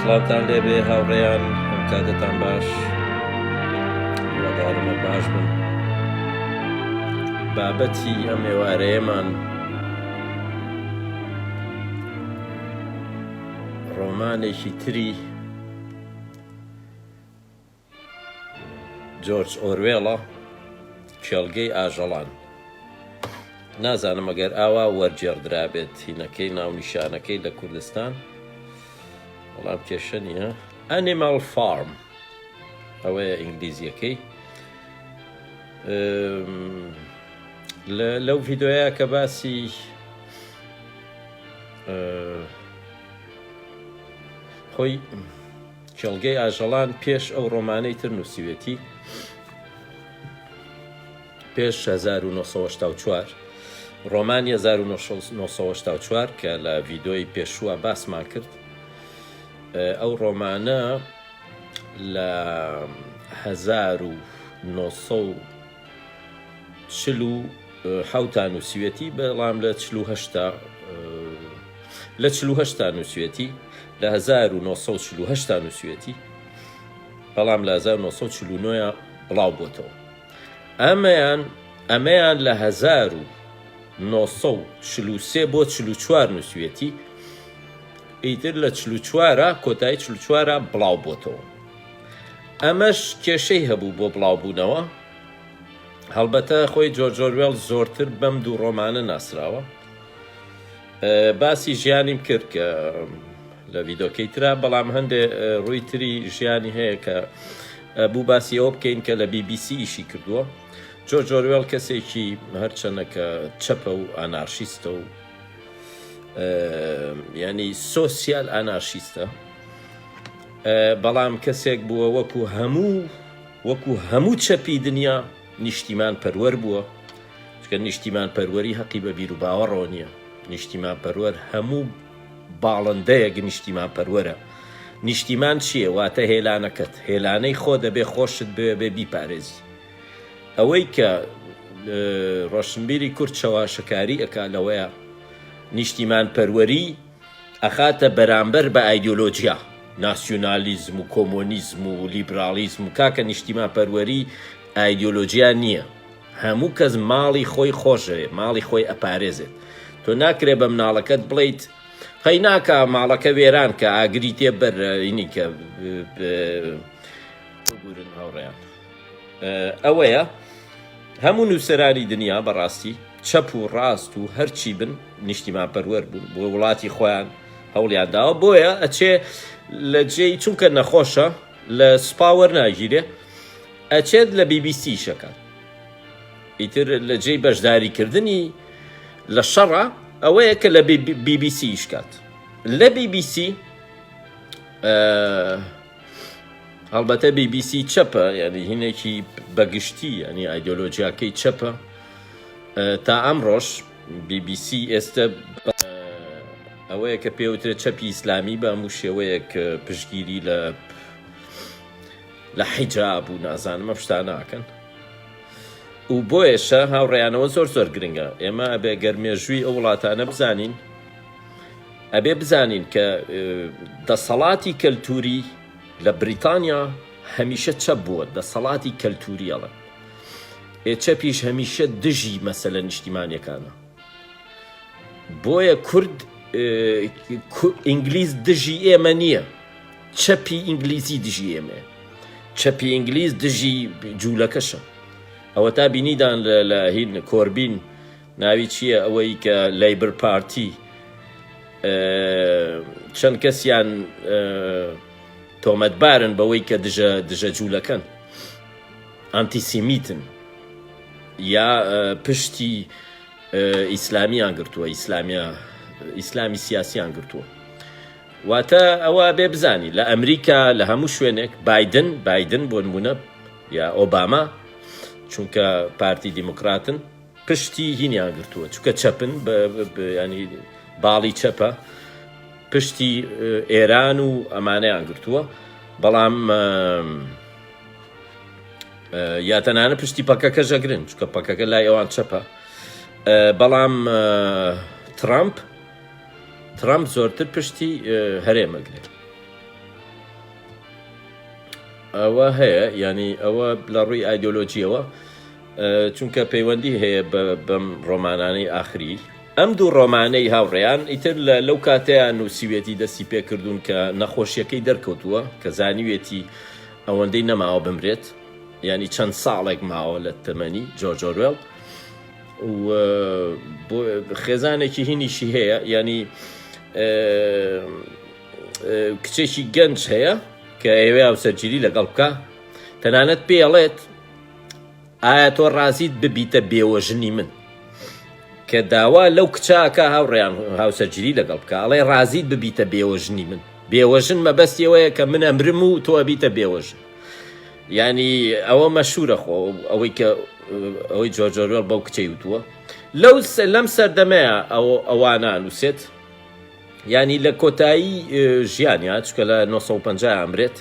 سڵاوتان لێبێ هاوڕێیان ئەم کاتتان باش هیوادارمە باش بن. بابەتی ئەم ئێوارەیەمان ڕۆمانێکی تری جۆرج ئۆروێڵە، کێڵگەی ئاژەڵان. نازانم ئەگەر ئاوا وەرجێڕدرابێت هینەکەی ناونیشانەکەی لە کوردستان، وەڵام کێشە نییە. ئەنیمەڵ فارم ئەوەیە ئینگلیزیەکەی. لەو ڤیدۆیە کە باسی خۆی کێڵگەی ئاژەڵان پێش ئەو ڕۆمانەی تر نووسیوێتی، پێش 1984 ڕۆمانی 1984 کە لە ڤیدۆی پێشووە باسمان کرد. ئەو ڕۆمانە لە 1947 نووسیوێتی، بەڵام لە 48 نووسیوێتی، لە 1948 نووسیوێتی، بەڵام لە 1949 بڵاو بۆتەوە. ئەمەیان لە 1943 بۆ 44 نووسیوێتی، ئیتر لە 44 کۆتایی 44 بڵاو بۆتەوە. ئەمەش کێشەی هەبوو بۆ بڵاوبوونەوە. هەڵبەتە خۆی جۆرج ئۆروێڵ زۆرتر بەم دوو ڕۆمانە ناسراوە. باسی ژیانیم کرد کە لە ڤیدۆکەی ترا، بەڵام هەندێ ڕووی تری ژیانی هەیە کە بوو باسی ئەوە بکەین کە لە BBC ئیشی کردووە. جۆرج ئۆروێڵ کەسێکی هەرچەندەکە چەپە و ئانارشیستە و ینی سۆسیال ئانارشیستە، بەڵام کەسێک بووە وەکو هەموو چەپی دنیا نیشتیمان پەروەر بووە. چکە نیشتیمان پەروەری حەقی بە بیر و باوەڕەوە نییە. نیشتیمان پەروەر هەموو باڵندەیەک نیشتیمان پەروەرە. نیشتیمان چییە؟ واتە هێلانەکەت، هێلانەی خۆ دەبێ خۆشت بێ بیپارێزی. ئەوەی کە ڕۆشنبیری کورد چەواشەکاری ئەکا لەوەیە نیشتیمان پەروەری ئەخاتە بەرامبەر بە ئایدۆلۆجیا، ناسیۆنالیزم و کۆمۆنیزم و لیبرالیزم و کاکە نیشتیمان پەروەری ئایدۆلۆجیا نییە. هەموو کەس ماڵی خۆی خۆشەوێ، ماڵی خۆی ئەپارێزێت. تۆ ناکرێ بە مناڵەکەت بڵیت خەی ناکە ماڵەکە وێران کە ئاگری تێ بەرینی کە بگورن هاوڕێیان. ئەوەیە هەموو نووسەرانی دنیا بەڕاستی چەپ و ڕاست و هەرچی بن نیشتیمان پەروەر بوون، بۆ وڵاتی خۆیان هەوڵیان داوە. بۆیە ئەچێ لە جێی چونکە نەخۆشە لە سوپاوەر ناگیرێ، ئەچێت لە BBC شەکات. ئیتر لە جێی بەشداریکردنی لە شەڕە ئەوەیە کە لە BBC شکات. لە BBC هەڵبەتە BBC چەپە، یعنی هینێکی بەگشتی، ینی ئایدۆلۆجیاکەی چەپە. تا ئەمڕۆژ BBC ئێستا ئەوەیە کە پێوترێت چەپی ئیسلامی بە هەموو شێوەیەک پشتگیری لە حیجاب و نازانمە شتان ناکەن. و بۆیەشە هاوڕێیانەوە زۆر گرنگە. ئێمە ئەبێ گەرمێژووی ئەو وڵاتانە بزانین، ئەبێ بزانین کە دەسەڵاتی کەلتوری لە بریتانیا هەمیشە چەپ بووە، دەسەڵاتی کەلتوریەڵە. چەپیش هەمیشە دژی مەسەلە نیشتیمانیەکانە. بۆیە کورد ئینگلیز دژی ئێمە نییە، چەپی ئینگلیزی دژی ئێمە، چەپی ئینگلیز دژی جوولەکەشە. ئەوە تا بینیدان لە هین کۆربین ناوی چییە، ئەوەی کە لەیبر پارتی چەند کەسیان تۆمەتبارن بەوەی کە دژە جوولەکەن، ئانتیسیمیتن یا پشتی ئیسلامیان گرتووە، ئیسلامی سیاسیان گرتووە. واتە ئەوە بێ بزانی لە ئەمریکا لە هەموو شوێنێک بایدن بۆ نمونە یا ئۆباما، چونکە پارتی دیموکراتن، پشتی هینیان گرتووە، چونکە چەپن، ینی باڵی چەپە، پشتی ئێران و ئەمانەیان گرتووە. بەڵام یا تەنانە پشتی پەکەکە ژەگرن، چونکە پەکەکە لای ئەوان چەپە. بەڵام ترامپ زۆرتر پشتی هەرێمەگرێت. ئەوە هەیە ینی ئەوە لە ڕووی ئایدۆلۆجیەوە چونکە پەیوەندی هەیە بەم ڕۆمانانەی ئاخری ئەم دوو ڕۆمانەی هاوڕێیان ئیتر لەو کاتەیان نووسیوێتی دەستی پێکردوون کە نەخۆشیەکەی دەرکەوتووە کە زانیوێتی ئەوەندەی نەماوە بمرێت ینی چەند ساڵێک ماوە لە تەمەنی جۆرج ئۆروێڵ و خێزانێکی هینیشی هەیە ینی کچێکی گەنج هەیە کە ئێوێ هاوسەرگیری لەگەڵ بکە تەنانەت پێڵێت ئایا تۆ ڕازیت ببیتە بێوەژنی من کە داوا لەو کچاکە هاوڕێیان هاوسەرگیری لەگەڵ بکە ئەڵێ ڕازیت ببیتە بێوەژنی من بێوەژن مەبەستیەوەیە کە من ئەمرم و تۆ بیتە بێوەژن ینی ئەوە مەشهورە خۆ ئەوەی کە ئەوەی جۆرج ئۆروێڵ بەو کچەی وتووە لەم سەردەمەیە ئەوانە نووسێت ینی لە کۆتایی ژیانیا چکە لە 1950 ئەمرێت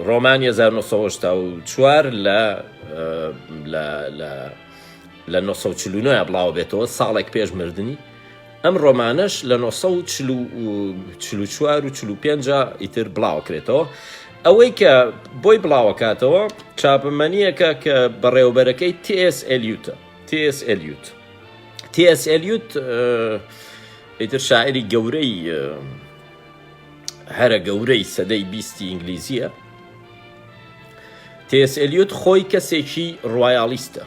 ڕۆمانی 1984 لە 1940 بڵاو بێتەوە ساڵێک پێش مردنی ئەم ڕۆمانەش لە 1944 و 45 ئیتر بڵاوکرێتەوە ئەوەی کە بۆی بڵاوەکاتەوە چاپەمەنیەکە کە بەڕێوەبەرەکەی TS ئێلیوت ئیتر شاعری گەورەی هەرە گەورەی سەدەی 20 ئینگلیزیە TS ئێلیوت خۆی کەسێکی ڕۆیالیستە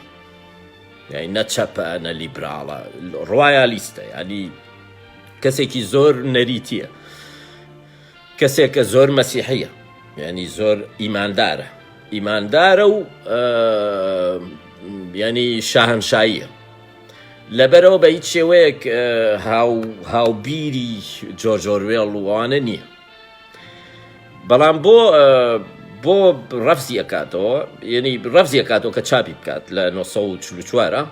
یعنی نەچەپە نە لیبراڵە ڕۆیالیستە ینی کەسێکی زۆر نەریتیە کەسێکە زۆر مەسیحیە ینی زۆر ئیماندارە و ینی شاهنشاییە لەبەرەوە بە هیچ شێوەیەک هاوبیری جۆرج ئۆروێڵ وانە نییە بەڵام بۆ ڕەفزی ئەکاتەوە ینی ڕەفزی ئەکاتەوە کە چاپی بکات لە 1944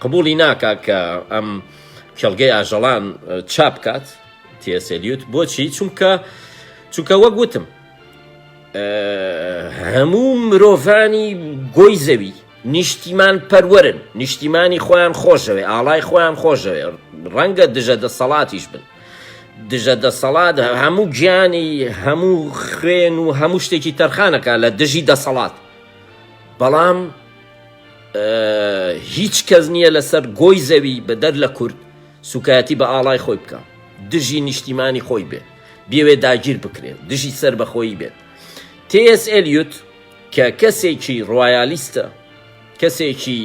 قبولی ناکا کە ئەم کێڵگەی ئاژەڵان چاپ بکات TS ئێلیوت بۆچی چونکە وەک گوتم هەموو مرۆڤانی گۆی زەوی نیشتیمان پەروەرن نیشتیمانی خۆیان خۆشەوێ ئاڵای خۆیان خۆشەوێ ڕەنگە دژە دەسەڵاتیش بن دژە دەسەڵات هەموو گیانی هەموو خوێن و هەموو شتێکی تەرخانەکە لە دژی دەسەڵات بەڵام هیچ کەس نییە لەسەر گۆی زەوی بە دەر لە کورد سوکایەتی بە ئاڵای خۆی بکە دژی نیشتیمانی خۆی بێت بێوێ داگیر بکرێت دژی سەر بەخۆی بێت TS ئێلیوت کە کەسێکی ڕۆیالیستە کەسێکی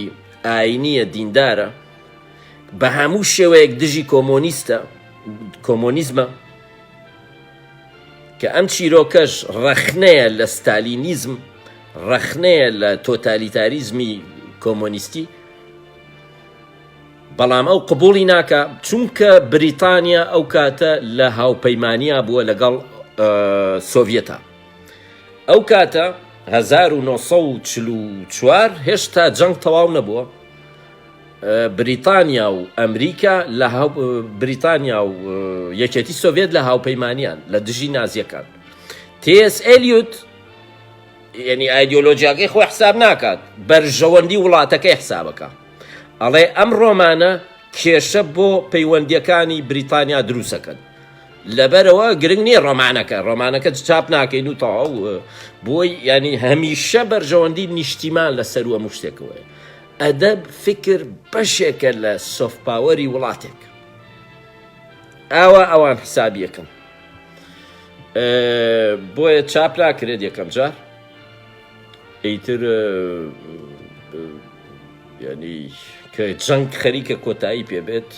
ئاینیە دیندارە بە هەموو شێوەیەک دژی کۆمۆنیزمە کە ئەم چیرۆکەش ڕەخنەیە لە ستالینیزم ڕەخنەیە لە تۆتالیتاریزمی کۆمۆنیستی بەڵام ئەو قبولی ناکە چونکە بریتانیا ئەو کاتە لە هاوپەیمانیا بووە لەگەڵ سۆڤیەتە ئەو کاتە 1944 هێشتا جەنگ تەواو نەبووە بریتانیا و ئەمریکا بریتانیا و یەکێتی سۆڤێت لە هاوپەیمانیان لە دژی نازیەکان TS ئێلیوت یعنی ئایدۆلۆژیاکەی خۆی حساب ناکات بەرژەوەندی وڵاتەکەی حسابەکە ئەڵێ ئەم ڕۆمانە کێشە بۆ پەیوەندیەکانی بریتانیا دروستەکەن لەبەرەوە گرنگ نییە ڕۆمانەکە چاپ ناکەین و تەواو بۆی ینی هەمیشە بەرژەوەندی نیشتیمان لەسەر هەموو شتێکەوەی ئەدەب فکر بەشێکە لە سۆفت پاوەری وڵاتێک ئەوان حسابیەکەن بۆیە چاپ ناکرێت یەکەم جار ئیتر ینی کە جەنگ خەریکە کۆتایی پێبێت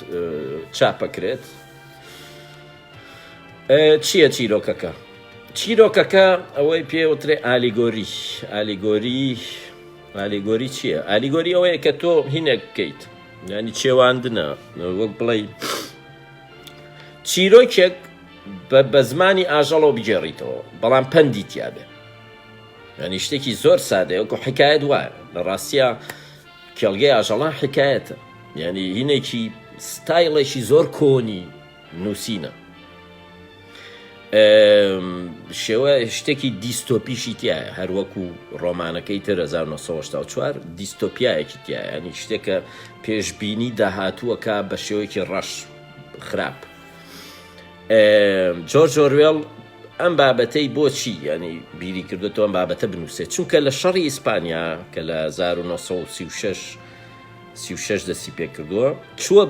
چاپەکرێت چییە چیرۆکەکە ئەوەی پێوترێ ئالیگۆری چییە؟ ئالیگۆری ئەوەیە کە تۆ هینێک بکەیت ینی چێواندنە وەک بڵێ چیرۆکێک بە زمانی ئاژەڵەوە بگێڕیتەوە بەڵام پەندی تیابێ ینی شتێکی زۆر سادەیە وەکو حکایەت وایە لە ڕاستیە کێڵگەی ئاژەڵان حکایەتە ینی هینێکی ستایڵێکی زۆر کۆنی نووسینە شێوە شتێکی دیستۆپیشی تایە هەروەکو ڕۆمانەکەی تر 1984 دیستۆپیایەکی تایە ینی شتێکە پێشبینی داهاتووەکە بە شێوەیەکی ڕەش خراپ جۆرج ئۆروێڵ ئەم بابەتەی بۆچی ینی بیری کردوێتەوە ئەم بابەتە بنووسێت چونکە لە شەڕی ئیسپانیا کە لە 1936 دەستی پێ کردووە چووە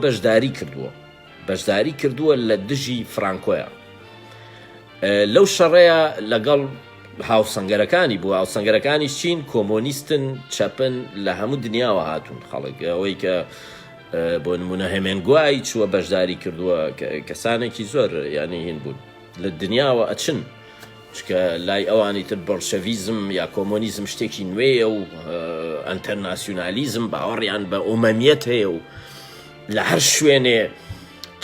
بەشداری کردووە لە دژی فرانکۆیە لەو شەڕەیە لەگەڵ هاوسەنگەرەکانی بوو هاوسەنگەرەکانی چین کۆمۆنیستن چەپن لە هەموو دنیاوە هاتوون خەڵک ئەوەی کە بۆ نمونە هێمێنگوای چووە بەشداری کردووە کەسانێکی زۆر ینی هین بوون لە دنیاوە ئەچن چکە لای ئەوانی تر بەڵشەڤیزم یا کۆمۆنیزم شتێکی نوێیە و ئەنتەرناسیۆنالیزم باوەڕیان بە ئۆمەمیەت هەیە و لە هەر شوێنێ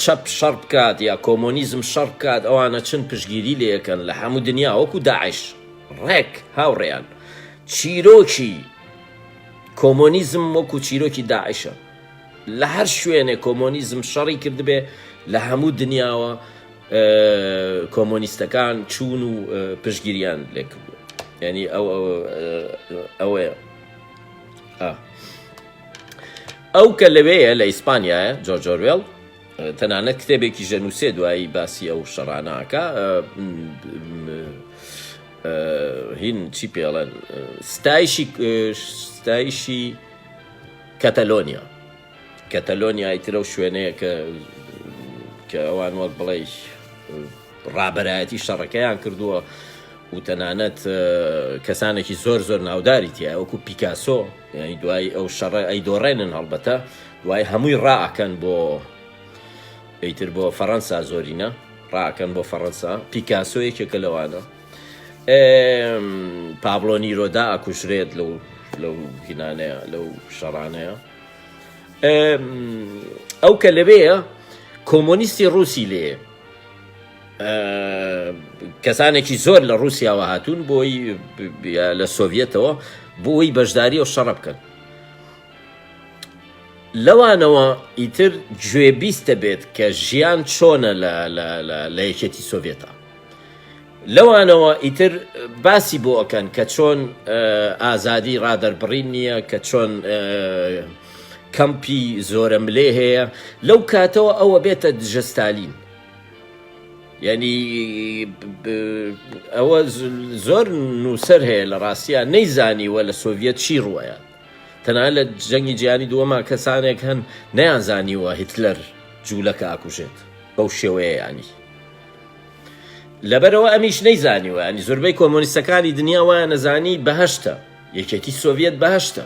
چەپ شەڕ بکات یا کۆمۆنیزم شەڕ بکات ئەوانە چن پشگیری لێەکەن لە هەموو دنیا وەکو داعش ڕێک هاوڕێیان چیرۆکی کۆمۆنیزم وەکو چیرۆکی داعشە لە هەر شوێنێ کۆمۆنیزم شەڕی کردبێ لە هەموو دنیاوە کۆمۆنیستەکان چوون و پشگیریان لێ کردووە یعنی ئەوەیە ئەو کە لەوەیە لە ئیسپانیایە جۆرج ئۆروێڵ تەنانەت کتێبێکی ژەنووسێ دوایی باسی ئەو شەڕاناکە هین چی پێڵێن ستایشی کەتەلۆنیا ئیترە و شوێنەیە کە ئەوان وەک بڵێ ڕابەرایەتی شەڕەکەیان کردووە و تەنانەت کەسانێکی زۆر ناوداری تیە وەکو پیکاسۆ یعنی دوای ئەو شەڕە ئەیدۆڕێنن هەڵبەتە دوای هەمووی ڕائەکەن بۆ ئەیتر بۆ فەڕەنسا زۆرینە ڕائەکەن بۆ فەڕەنسا پیکاسۆ یەکێکە لەوانە پابلۆ نیرۆدا ئەکوژرێت لەو هینانەیە لەو شەڕانەیە ئەو کە لەوەیە کۆمۆنیستی ڕووسی لێ کەسانێکی زۆر لە ڕووسیاوە هاتوون بۆی لە سۆڤێتەوە بۆی بەشداری ئەو شەڕە بکەن لەوانەوە ئیتر گوێبیستە بێت کە ژیان چۆنە لە یەکێتی سۆڤێتە لەوانەوە ئیتر باسی بۆ ئەکەن کە چۆن ئازادی ڕادەربڕین نییە کە چۆن کەمپی زۆرە ملێ هەیە لەو کاتەوە ئەوە بێتە دژە ستالین یعنی ئەوە زۆر نووسەر هەیە لە ڕاستیە نەیزانیوە لە سۆڤێت چی ڕوایە تەنها لە جەنگی جیهانی دووەما کەسانێک هەن نەیانزانیوە هیتلەر جوولەکە ئاکوژێت بەو شێوەیە ینی لەبەرەوە ئەمیش نەیزانیوە ینی زۆربەی کۆمۆنیستەکانی دنیا وایە نەزانی بەهەشتە یەکێتی سۆڤێت بەهەشتە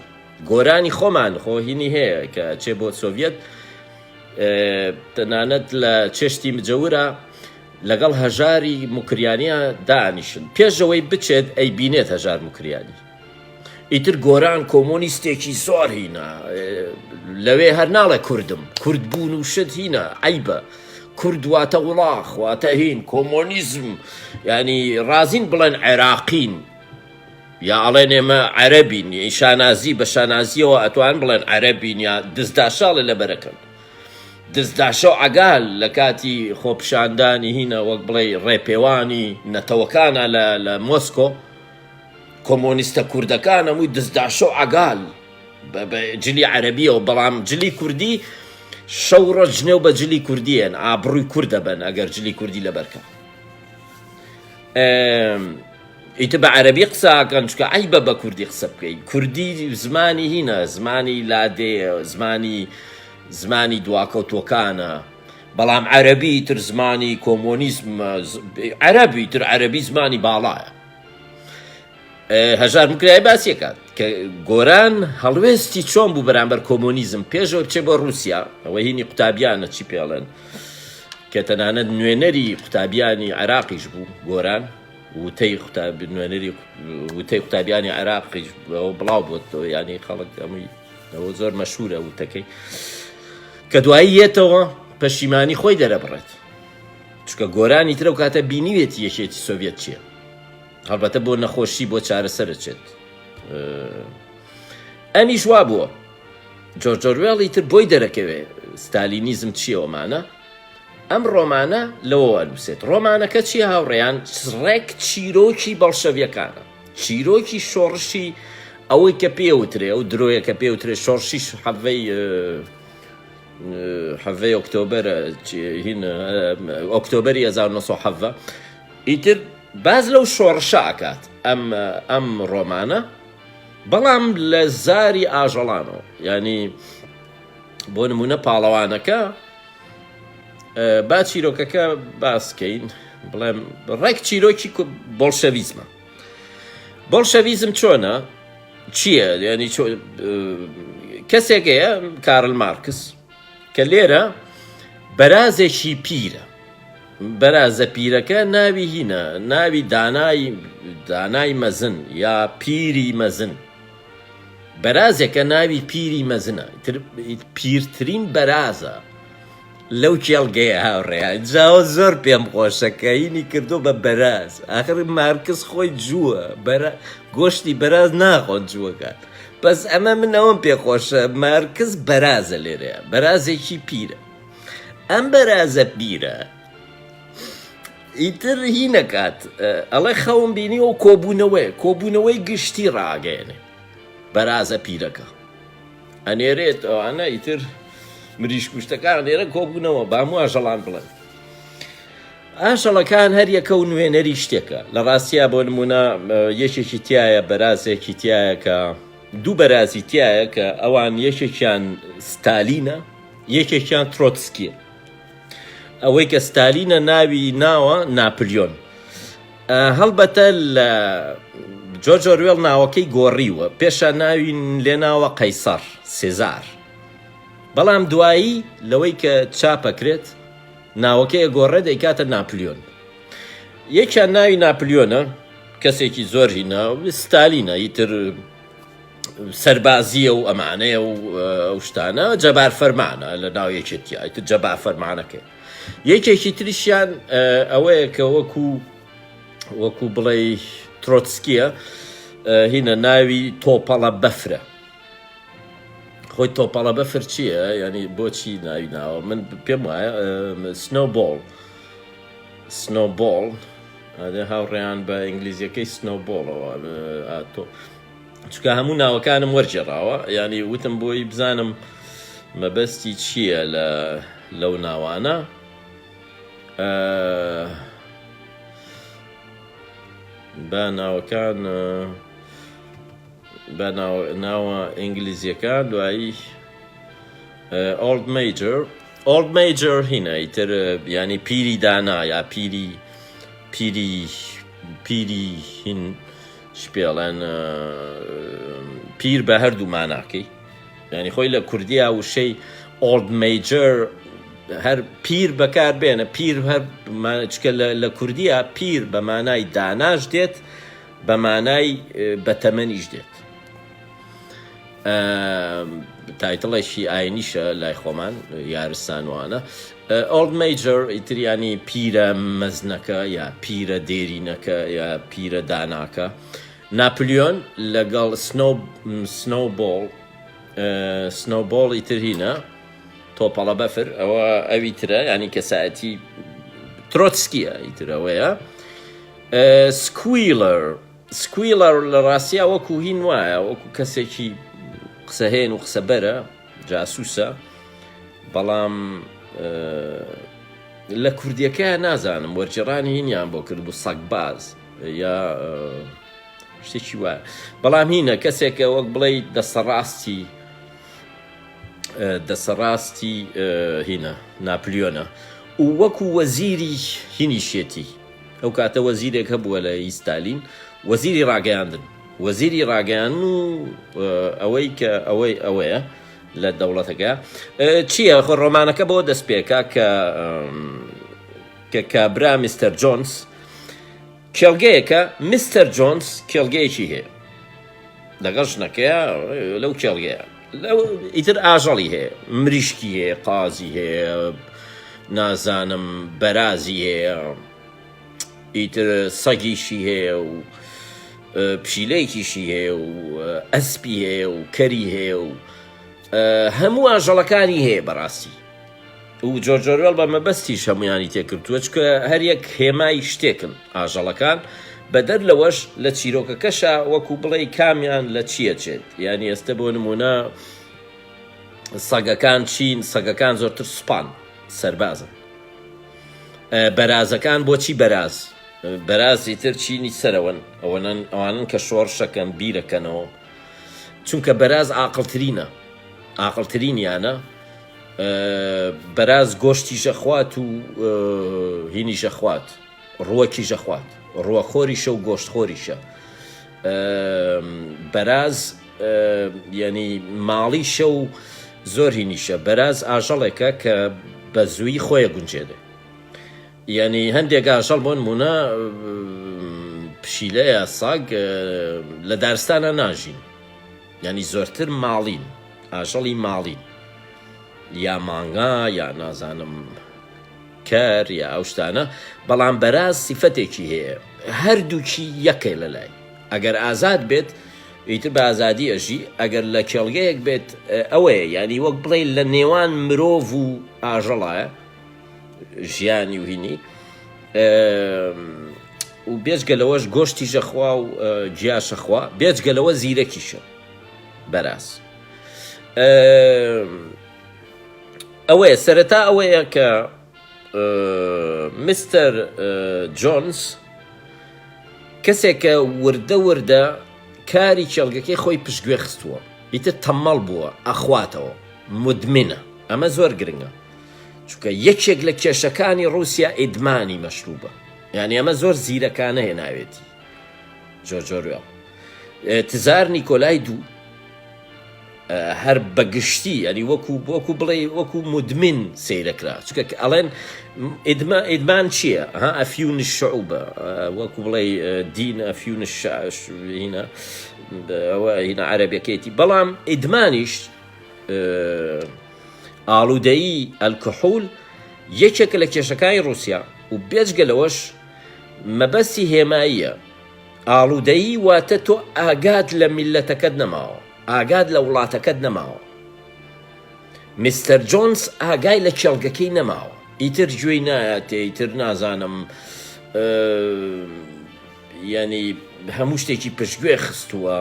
گۆرانی خۆمان خۆهینی هەیە کە چێ بۆ سۆڤێت تەنانەت لە چێشتی مجەورە لەگەڵ هەژاری موکریانیە دانیشن پێشەوەی بچێت ئەی بینێت هەژار موکریانی ئیتر گۆران کۆمۆنیستێکی زۆر هینە لەوێ هەر ناڵێ کوردم کورد بوون و شت هینە عیبە کورد واتە وڵاخ واتە هین کۆمۆنیزم ینی ڕازین بڵێن عێراقین یا ئەڵێن ئێمە عەرەبین شانازی بە شانازیەوە ئەتوان بڵێن عەرەبین یا دزداشاڵە لەبەرەکەن دزداشە عەگال لە کاتی خۆپشاندانی هینە وەک بڵێ ڕێپێوانی نەتەوەکانە لە مۆسکۆ کۆمۆنیستە کوردەکان هەمووی دزداشە عەگال بە جلی عەرەبیەوە بەڵام جلی کوردی شەو ڕۆژ جنێو بە جلی کوردیەن ئابڕووی کوردە بن ئەگەر جلی کوردی لەبەرکە ئیتر بە عەرەبی قساکەن چکە عیبە بە کوردی قسە بکەی کوردی زمانی هینە زمانی لادێ زمانی دواکەوتوەکانە بەڵام عەرەبی تر زمانی کۆمۆنیزم عەرەبی تر عەرەبی زمانی باڵایە هەژار مکرای باسیەکات کە گۆران هەڵوێستی چۆن بوو بەرامبەر کۆمۆنیزم پێشەوە بچێ بۆ رووسیا ئەوە هینی قوتابیانە چی پێڵێن کە تەنانەت نوێنەری قوتابیانی عێراقیش بوو گۆران وتەی نوێنەری وتەی قوتابیانی عێراقیش بڵاو بووەوە ینی خەڵک ئەمووی ئەوە زۆر مەشهورە وتەکەی کە دوایی یێتەوە پەشیمانی خۆی دەرەبڕێت چکە گۆرانی ترە و کاتە بینیوێتی یەکێتی سۆڤێت چییە هەڵبەتە بۆ نەخۆشی بۆ چارەسەرچێت ئەمیش وا بووە جۆرج ئۆروێڵی تر بۆی دەرەکەوێ ستالینیزم چیەوەمانە ئەم ڕۆمانە لەوەوە نووسێت ڕۆمانەکە چی هاوڕێیان ڕێک چیرۆکی بەڵشەڤیەکانە چیرۆکی شۆڕشی ئەوەی کە پێوترێ ئەو درۆیە کە پێوترێ شۆڕشی حەڤەی حەڤەی ئۆکتۆبەر هین ئۆکتۆبەری 1970 ئیتر باز لەو شۆڕشە ئەکات ئەم ڕۆمانە، بەڵام لە زاری ئاژەڵانەوە، ینی بۆ نمونە پاڵەوانەکە با چیرۆکەکە باسکەین بڵێم ڕێک چیرۆکی بۆڵشەویزمە. بۆڵشەویزم چۆنە؟ چییە؟ ینی کەسێکەیە کارل مارکس کە لێرە بەرازێکی پیرە، بەرازە پیرەکە ناوی هینە، ناوی دانای مەزن یا پیری مەزن. بەرازێکە ناوی پیری مەزنە، پیرترین بەرازە لەو کێڵگەیە هاوڕێیان. جاوە زۆر پێم خۆشەکەینی کردو بە بەراز. ئاخر مارکس خۆی جووە، گۆشتی بەراز ناخۆن جووەکان. بەس ئەمە منەوەم پێخۆشە، مارکس بەرازە لێرەیە، بەرازێکی پیرە. ئەم بەرازە پیرە ئیتر هی نەکات، ئەڵێ خەوم بینی و کۆبوونەوەی گشتی ڕاگەێنێ بەرازە پیرەکە. ئەنێرێت ئەوانە ئیتر مریش کوشتەکان لێرە کۆبوونەوە، با هەموو ئاژەڵان بڵێن. ئاژەڵەکان هەر یەکە و نوێنەری شتێکە. لە ڕاستیە بۆ نمونە یەکێکی تایە بەرازێکی تایە کە دوو بەرازی تایە کە ئەوان یەکێکیان ستالینە، یەکێکیان ترۆتسکیە. ئەوەی کە ستالینە ناوە ناپلیۆن. هەڵبەتە لە جۆرج ئۆروێڵ ناوەکەی گۆڕیوە، پێشە ناوی لێناوە قەیسەر سێزار، بەڵام دوایی لەوەی کە چاپەکرێت ناوەکەی گۆڕێت دەیکاتە ناپلیۆن. یەکیان ناوی ناپلیۆنە، کەسێکی زۆر هینە، ستالینە، ئیتر سەربازیە و ئەمانەیە و ئەو شتانە، جەبار فەرمانە لە ناو یەکێتیە، ئیتر جەبار فەرمانەکە. یەکێکی تریشیان ئەوەیە کە وەکو بڵێ ترۆتسکیە، هینە ناوی تۆپەڵە بەفرە. خۆی تۆپەڵە بەفر چییە؟ ینی بۆچی ناوی ناوە؟ من پێم وایە سنۆبۆڵ هاوڕێیان بە ئینگلیزیەکەی سنۆبۆڵەوە، چکە هەموو ناوەکانم وەرجێڕاوە، ینی وتم بۆی بزانم مەبەستی چییە لەو ناوانە. با ناوەکان بە ناوە ئینگلیزیەکان دوایی ئۆڵد مەیجر هینە، ئیتر ینی پیری دانا یا پیری هین شپێڵەن پیر بە هەردوو ماناکەی، ینی خۆی لە کوردیا وشەی ئۆڵد مەیجر هەر پیر بەکار بێنە، پیر چکە لە کوردیا پیر بە مانای داناش دێت، بە مانای بەتەمەنیش دێت. تایتڵێکی ئاینیشە لای خۆمان یارستانوانە. ئۆڵد مەیجر ئیتریانی پیرە مەزنەکە یا پیرە دێرینەکە یا پیرە داناکە. ناپلیۆن لەگەڵ سنۆبۆڵ ئیترهینە تۆپەڵە بەفر، ئەوە ئەوی ترە، ینی کەسایەتی ترۆتسکیە ئیترەوەیە. سکویلەر لە ڕاستیا وەکو هین وایە، وەکو کەسێکی قسەهێن و قسەبەرە، جاسووسە، بەڵام لە کوردیەکە نازانم وەرجێڕانی هینیان بۆ کرد بوو سەگباز یا شتێکی وایە، بەڵام هینە کەسێکە وەک بڵێ دەسەڕاستی هینە ناپلیۆنە و وەکو وەزیری هینیشێتی. ئەو کاتە وەزیرێک هەبووە لە ئیستالین، وەزیری ڕاگەیان و ئەوەی کە ئەوەیە لە دەوڵەتەکە چییە؟ خۆ ڕۆمانەکە بۆ دەست پێکا کە کابرا میستەر جۆنس کێڵگەیەکە. میستەر جۆنس کێڵگەیەکی هەیە لەگەڵ ژنەکەیە، لەو کێڵگەیە ئیتر ئاژەڵی هەیە، مریشکی هەیە، قازی هەیە، نازانم بەرازی هەیە، ئیتر سەگیشی هەیە و پشیلەیەکیشی هەیە و ئەسپی هەیە و کەری هەیە و هەموو ئاژەڵەکانی هەیە بەڕاستی. و جۆرج ئۆروێڵ بە مەبەستیش هەمویانی تێکردووە، چکە هەر یەک هێمای شتێکن ئاژەڵەکان، بەدەر لەوەش لە چیرۆکەکەشە وەکو بڵێ کامیان لە چیە چێت. ینی ئێستا بۆ نمونە سەگەکان چین سەگەکان زۆرتر سوپان سەربازن بەرازەکان بۆچی بەرازی تر چینی سەرەوەن ئەوانن کە شۆڕشەکەن بیرەکەنەوە چونکە بەراز عاقڵترینیانە بەراز گۆشتیشە خوات و هینیشە خوات ڕووەکیشە خوات ڕووەخۆریشە و گۆشتخۆریشە بەراز یعنی ماڵیشە و زۆر هینیشە بەراز ئاژەڵێکە کە بە زووی خۆیە گونجێدێ یعنی هەندێک ئاژەڵ بۆ نمونە پشیلەیە ساگ لە دارستانە ناژین یعنی زۆرتر ماڵین ئاژەڵی ماڵین یا مانگا یا نازانم کەر یا ئەو شتانە بەڵام بەراز سیفەتێکی هەیە هەردووکی یەکێ لەلای ئەگەر ئازاد بێت ئیتر بە ئازادی ئەژی ئەگەر لە کێڵگەیەک بێت ئەوەیە ینی وەک بڵێ لە نێوان مرۆڤ و ئاژەڵایە ژیانی و هینی و بێجگەلەوەش گۆشتیشە خوا و جیاشە خوا بێجگەلەوە زیرەکیشە بەراز ئەوەیە سەرەتا ئەوەیە کە مستەر جۆنس کەسێکە وردە کاری کێڵگەکەی خۆی پشتگوێ خستووە ئیتر تەمەڵ بووە ئەخواتەوە مدمنە ئەمە زۆر گرنگە چونکە یەکێک لە کێشەکانی رووسیا ئیدمانی مەشروبە یعنی ئەمە زۆر زیرەکانە هێناوێتی جۆرجۆروێڵ تزار نیکۆلای دوو هەر بەگشتی ینی وەکو بڵێ وەکو مدمن سیرەکرا چونکە ئەڵێن ئیدمان چییە ئەفیون الشعوبە وەکو بڵێ دین ئەفیون هینە ئەوە هینە عەرەبیەکەیەتی بەڵام ئیدمانیش ئاڵوودەیی ئەلکحول یەکێکە لە کێشەکانی رووسیا و بێجگەلەوەش مەبەستی هێماییە ئاڵوودەیی واتە تۆ ئاگات لە میلەتەکەت نەماوە ئاگاد لە وڵاتەکەت نەماوە میستەر جۆنس ئاگای لە کێڵگەکەی نەماوە ئیتر گوێی نایەتێ ئیتر نازانم ینی هەموو شتێکی پشتگوێ خستووە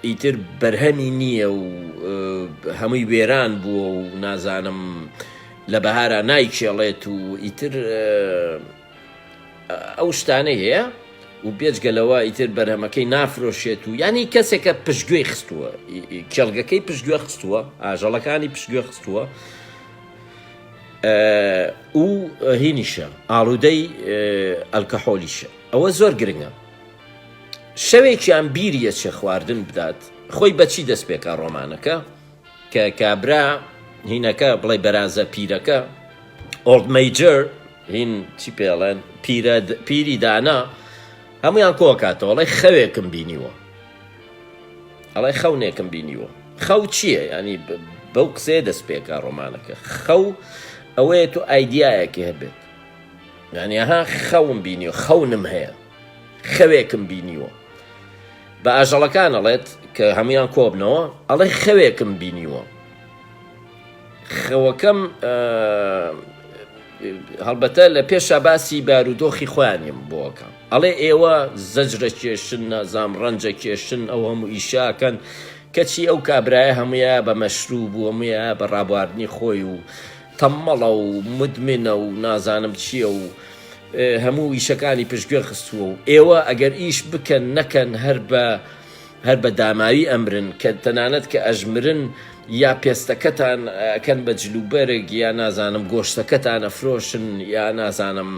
ئیتر بەرهەمی نییە و هەمووی وێران بووە و نازانم لە بەهارە نایکێڵێت و ئیتر ئەو شتانەی هەیە و بێجگەلەوە ئیتر بەرهەمەکەی نافرۆشێت و ینی کەسێکە پشتگوێی خستووە کێڵگەکەی پشتگوێ خستووە ئاژەڵەکانی پشتگوێ خستووە و هینیشە ئاڵوودەی ئەلکەحۆلیشە ئەوە زۆر گرنگە شەوێکیان بیریە چێ خواردن بدات خۆی بەچی دەست پێکا ڕۆمانەکە کە کابرا هینەکە بڵێ بەرازە پیرەکە ئۆڵد مەیجەر هین چی پێڵێن پیری دانا هەمویان کۆکاتەوە ئەڵێ خەوێکم بینیوە ئەڵێ خەونێکم بینیوە خەو چییە ینی بەو قسەیە دەست پێکا ڕۆمانەکە خەو ئەوەیە تو ئایدیایەکی هەبێت یعنی ها خەوم بینیوە خەونم هەیە خەوێکم بینیوە بە ئاژەڵەکان ئەڵێت کە هەمویان کۆبنەوە ئەڵێ خەوێکم بینیوە خەوەکەم هەڵبەتە لە پێشە باسی بارودۆخی خۆیانیم بۆکەم ئەڵێ ئێوە زەجرە کێشن نازام ڕەنجە کێشن ئەو هەموو ئیشاکەن کەچی ئەو کابرایە هەمویە بە مەشروب و هەمویە بە ڕابواردنی خۆی و تەمەڵە و مدمنە و نازانم چییە و هەموو ئیشەکانی پشتگوێ خستووە و ئێوە ئەگەر ئیش بکەن نەکەن هەر بە داماوی ئەمرن کە تەنانەت کە ئەژمرن یا پێستەکەتان ئەکەن بە جلوبەرگ یا نازانم گۆشتەکەتان ئەفرۆشن یا نازانم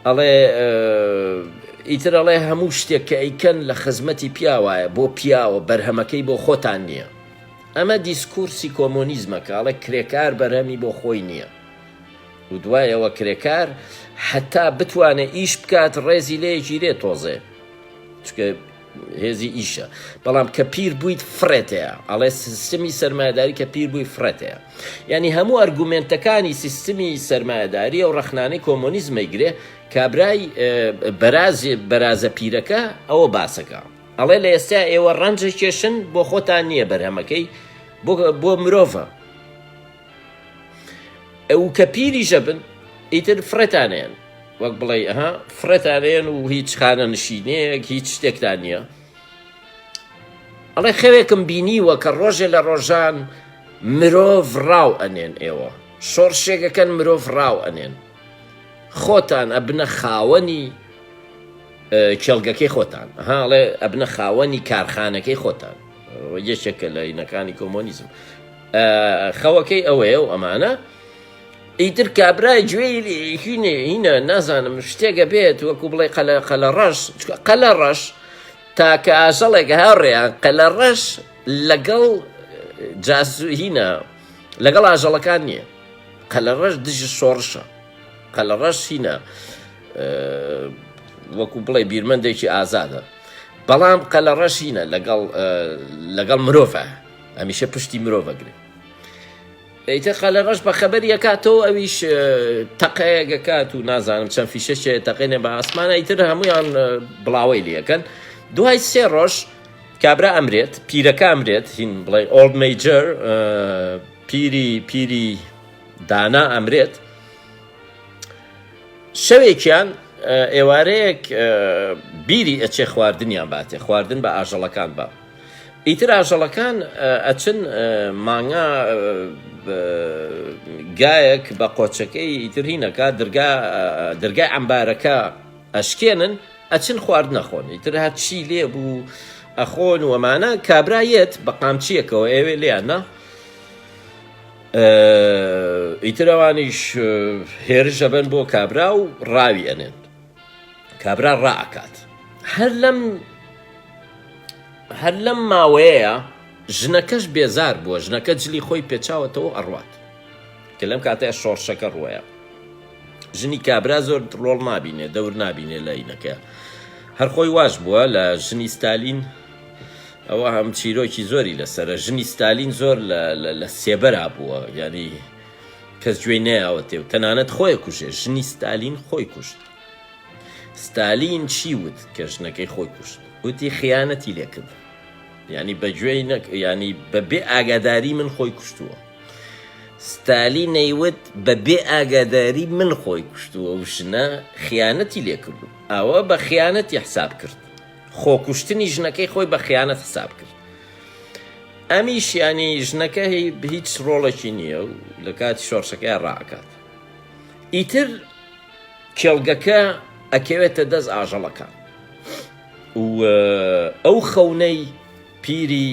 ئەڵێ ئیتر ئەڵێ هەموو شتێک کە ئەیکەن لە خزمەتی پیاوایە بۆ پیاوە بەرهەمەکەی بۆ خۆتان نییە ئەمە دیسکورسی کۆمۆنیزمەکە ئەڵێ کرێکار بەرهەمی بۆ خۆی نییە و دوایەوە کرێکار حتا بتوانێت ئیش بکات ڕێزی لێگیرێت تۆزێ چکە هێزی ئیشە بەڵام کە پیر بوویت فرێتەیە ئەڵێ سیستمی سەرمایه‌داری کە پیر بووی فرێتەیە یعنی هەموو ئەرگومنتەکانی سیستمی سەرمایه‌داری و ڕەخنانەی کۆمۆنیزمە گرێ کابرای بەرازە پیرەکە ئەوە باسەکە ئەڵێ لە ئێستا ئێوە ڕەنجە کێشن بۆ خۆتان نییە بەرهەمەکەی بۆ مرۆڤە ئەو کە پیری ژەبن ئیتر فرێتانێن وەک بڵێ ئەها فرێتانێن و هیچ خانە نشینەیەک هیچ شتێکتان نییە ئەڵێ خەوێکم بینیوە کە ڕۆژێ لە ڕۆژان مرۆڤ ڕاو ئەنێن ئێوە شۆڕشێکەکەن مرۆڤ ڕاو ئەنێن خۆتان ئەبنە خاوەنی کێڵگەکەی خۆتان هاڵێ ئەبنە خاوەنی کارخانەکەی خۆتان یەکێکە لە عینەکانی کۆمۆنیزم خەوەکەی ئەوەیە و ئەمانە ئیتر کابرای گوێی هینە نازانم شتێکە بێت وەکو بڵێ قەلە ڕەش تاکە ئاژەڵێک هاوڕێیان قەلە ڕەش لەگەڵ جاسوهینە لەگەڵ ئاژەڵەکان نییە قەلە ڕەش دژی شۆڕشە قەلە ڕەش هینە وەکو بڵێ بیرمەندێکی ئازادە بەڵام قەلە ڕەش هینە لەگەڵ مرۆڤە ئەمیشە پشتی مرۆڤەگرێت ئیتر قەلە ڕەش بە خەبەری ئەکاتەوە ئەویش تەقەیەکات و نازانم چەند فیشەشێ تەقێنێ بە ئاسمانە ئیتر هەمویان بڵاوەی لەکەن دوای 3 ڕۆژ کابرا ئەمرێت پیرەکە ئەمرێت هین بڵێ ئۆڵد مەیجەر پیری دانا ئەمرێت شەوێکیان ئێوارەیەک بیری ئەچێ خواردنیان باتێ خواردن بە ئاژەڵەکان بە ئیتر ئاژەڵەکان ئەچن مانگا گایەک بە قۆچەکەی ئیتر هینەکە دەرگای ئەمبارەکە ئەشکێنن ئەچن خوارد نەخۆن ئیتر هات چی لێ بوو ئەخۆن و ئەمانە کابرایەت بە قامچیەکەەوە ئێوێ لیانە ئیتر ئەوانیش هێرش ئەبن بۆ کابرا و ڕاوی ئەنێن کابرا ڕائەکات هەر لەم ماوەیە ژنەکەش بێزار بووە ژنەکە جلی خۆی پێچاوەتەوە ئەڕوات کە لەم کاتەیە شۆڕشەکە ڕوەیە ژنی کابرا زۆر ڕۆڵ نابینێ دەور نابینێ لە عینەکە هەر خۆی واش بووە لە ژنی ستالین ئەوە هەم چیرۆکی زۆری لەسرە ژنی ستالین زۆر لە سێبەرا بووە ینی کەس گوێی نەیاوەتێ و تەنانەت خۆی کوژێ ژنی ستالین خۆی کوشت ستالین چی وت کە ژنەکەی خۆی کوشت وتی خیانەتی لێکرد ینی بەگوێی ینی بەبێ ئاگاداری من خۆی کوشتووە ستالین نەیوت بەبێ ئاگاداری من خۆی کوشتووە و ژنە خیانەتی لێکردو ئەوە بە خیانەتی حساب کرد خۆکوشتنی ژنەکەی خۆی بە خیانەت حساب کرد ئەمیش ینی ژنەکە هیچ ڕۆڵێکی نییە و لە کاتی شۆڕشەکەی ڕائەکات ئیتر کێڵگەکە ئەکەوێتە دەست ئاژەڵەکان و ئەو خەونەی پیری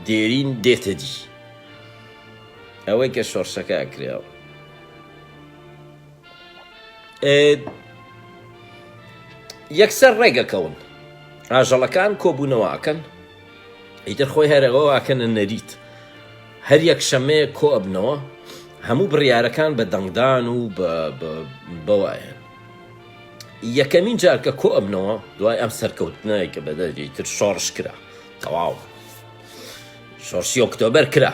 دێرین دێتە دی ئەوەی کە شۆڕشەکە ئەکرێەوە یەکسەر ڕێگەکەون ئاژەڵەکان کۆبوونەوەکەن ئیتر خۆی هەرەوە ئاکەنە نەریت هەر یەک شەمەیە کۆ ئەبنەوە هەموو بڕیارەکان بە دەنگدان و بەوایە یەکەمین جار کە کۆ ئەبنەوە دوای ئەم سەرکەوتنەوەی کە بەدەری ئیتر شۆڕش کرا تەواو شۆڕشی ئۆکتۆبەر کرا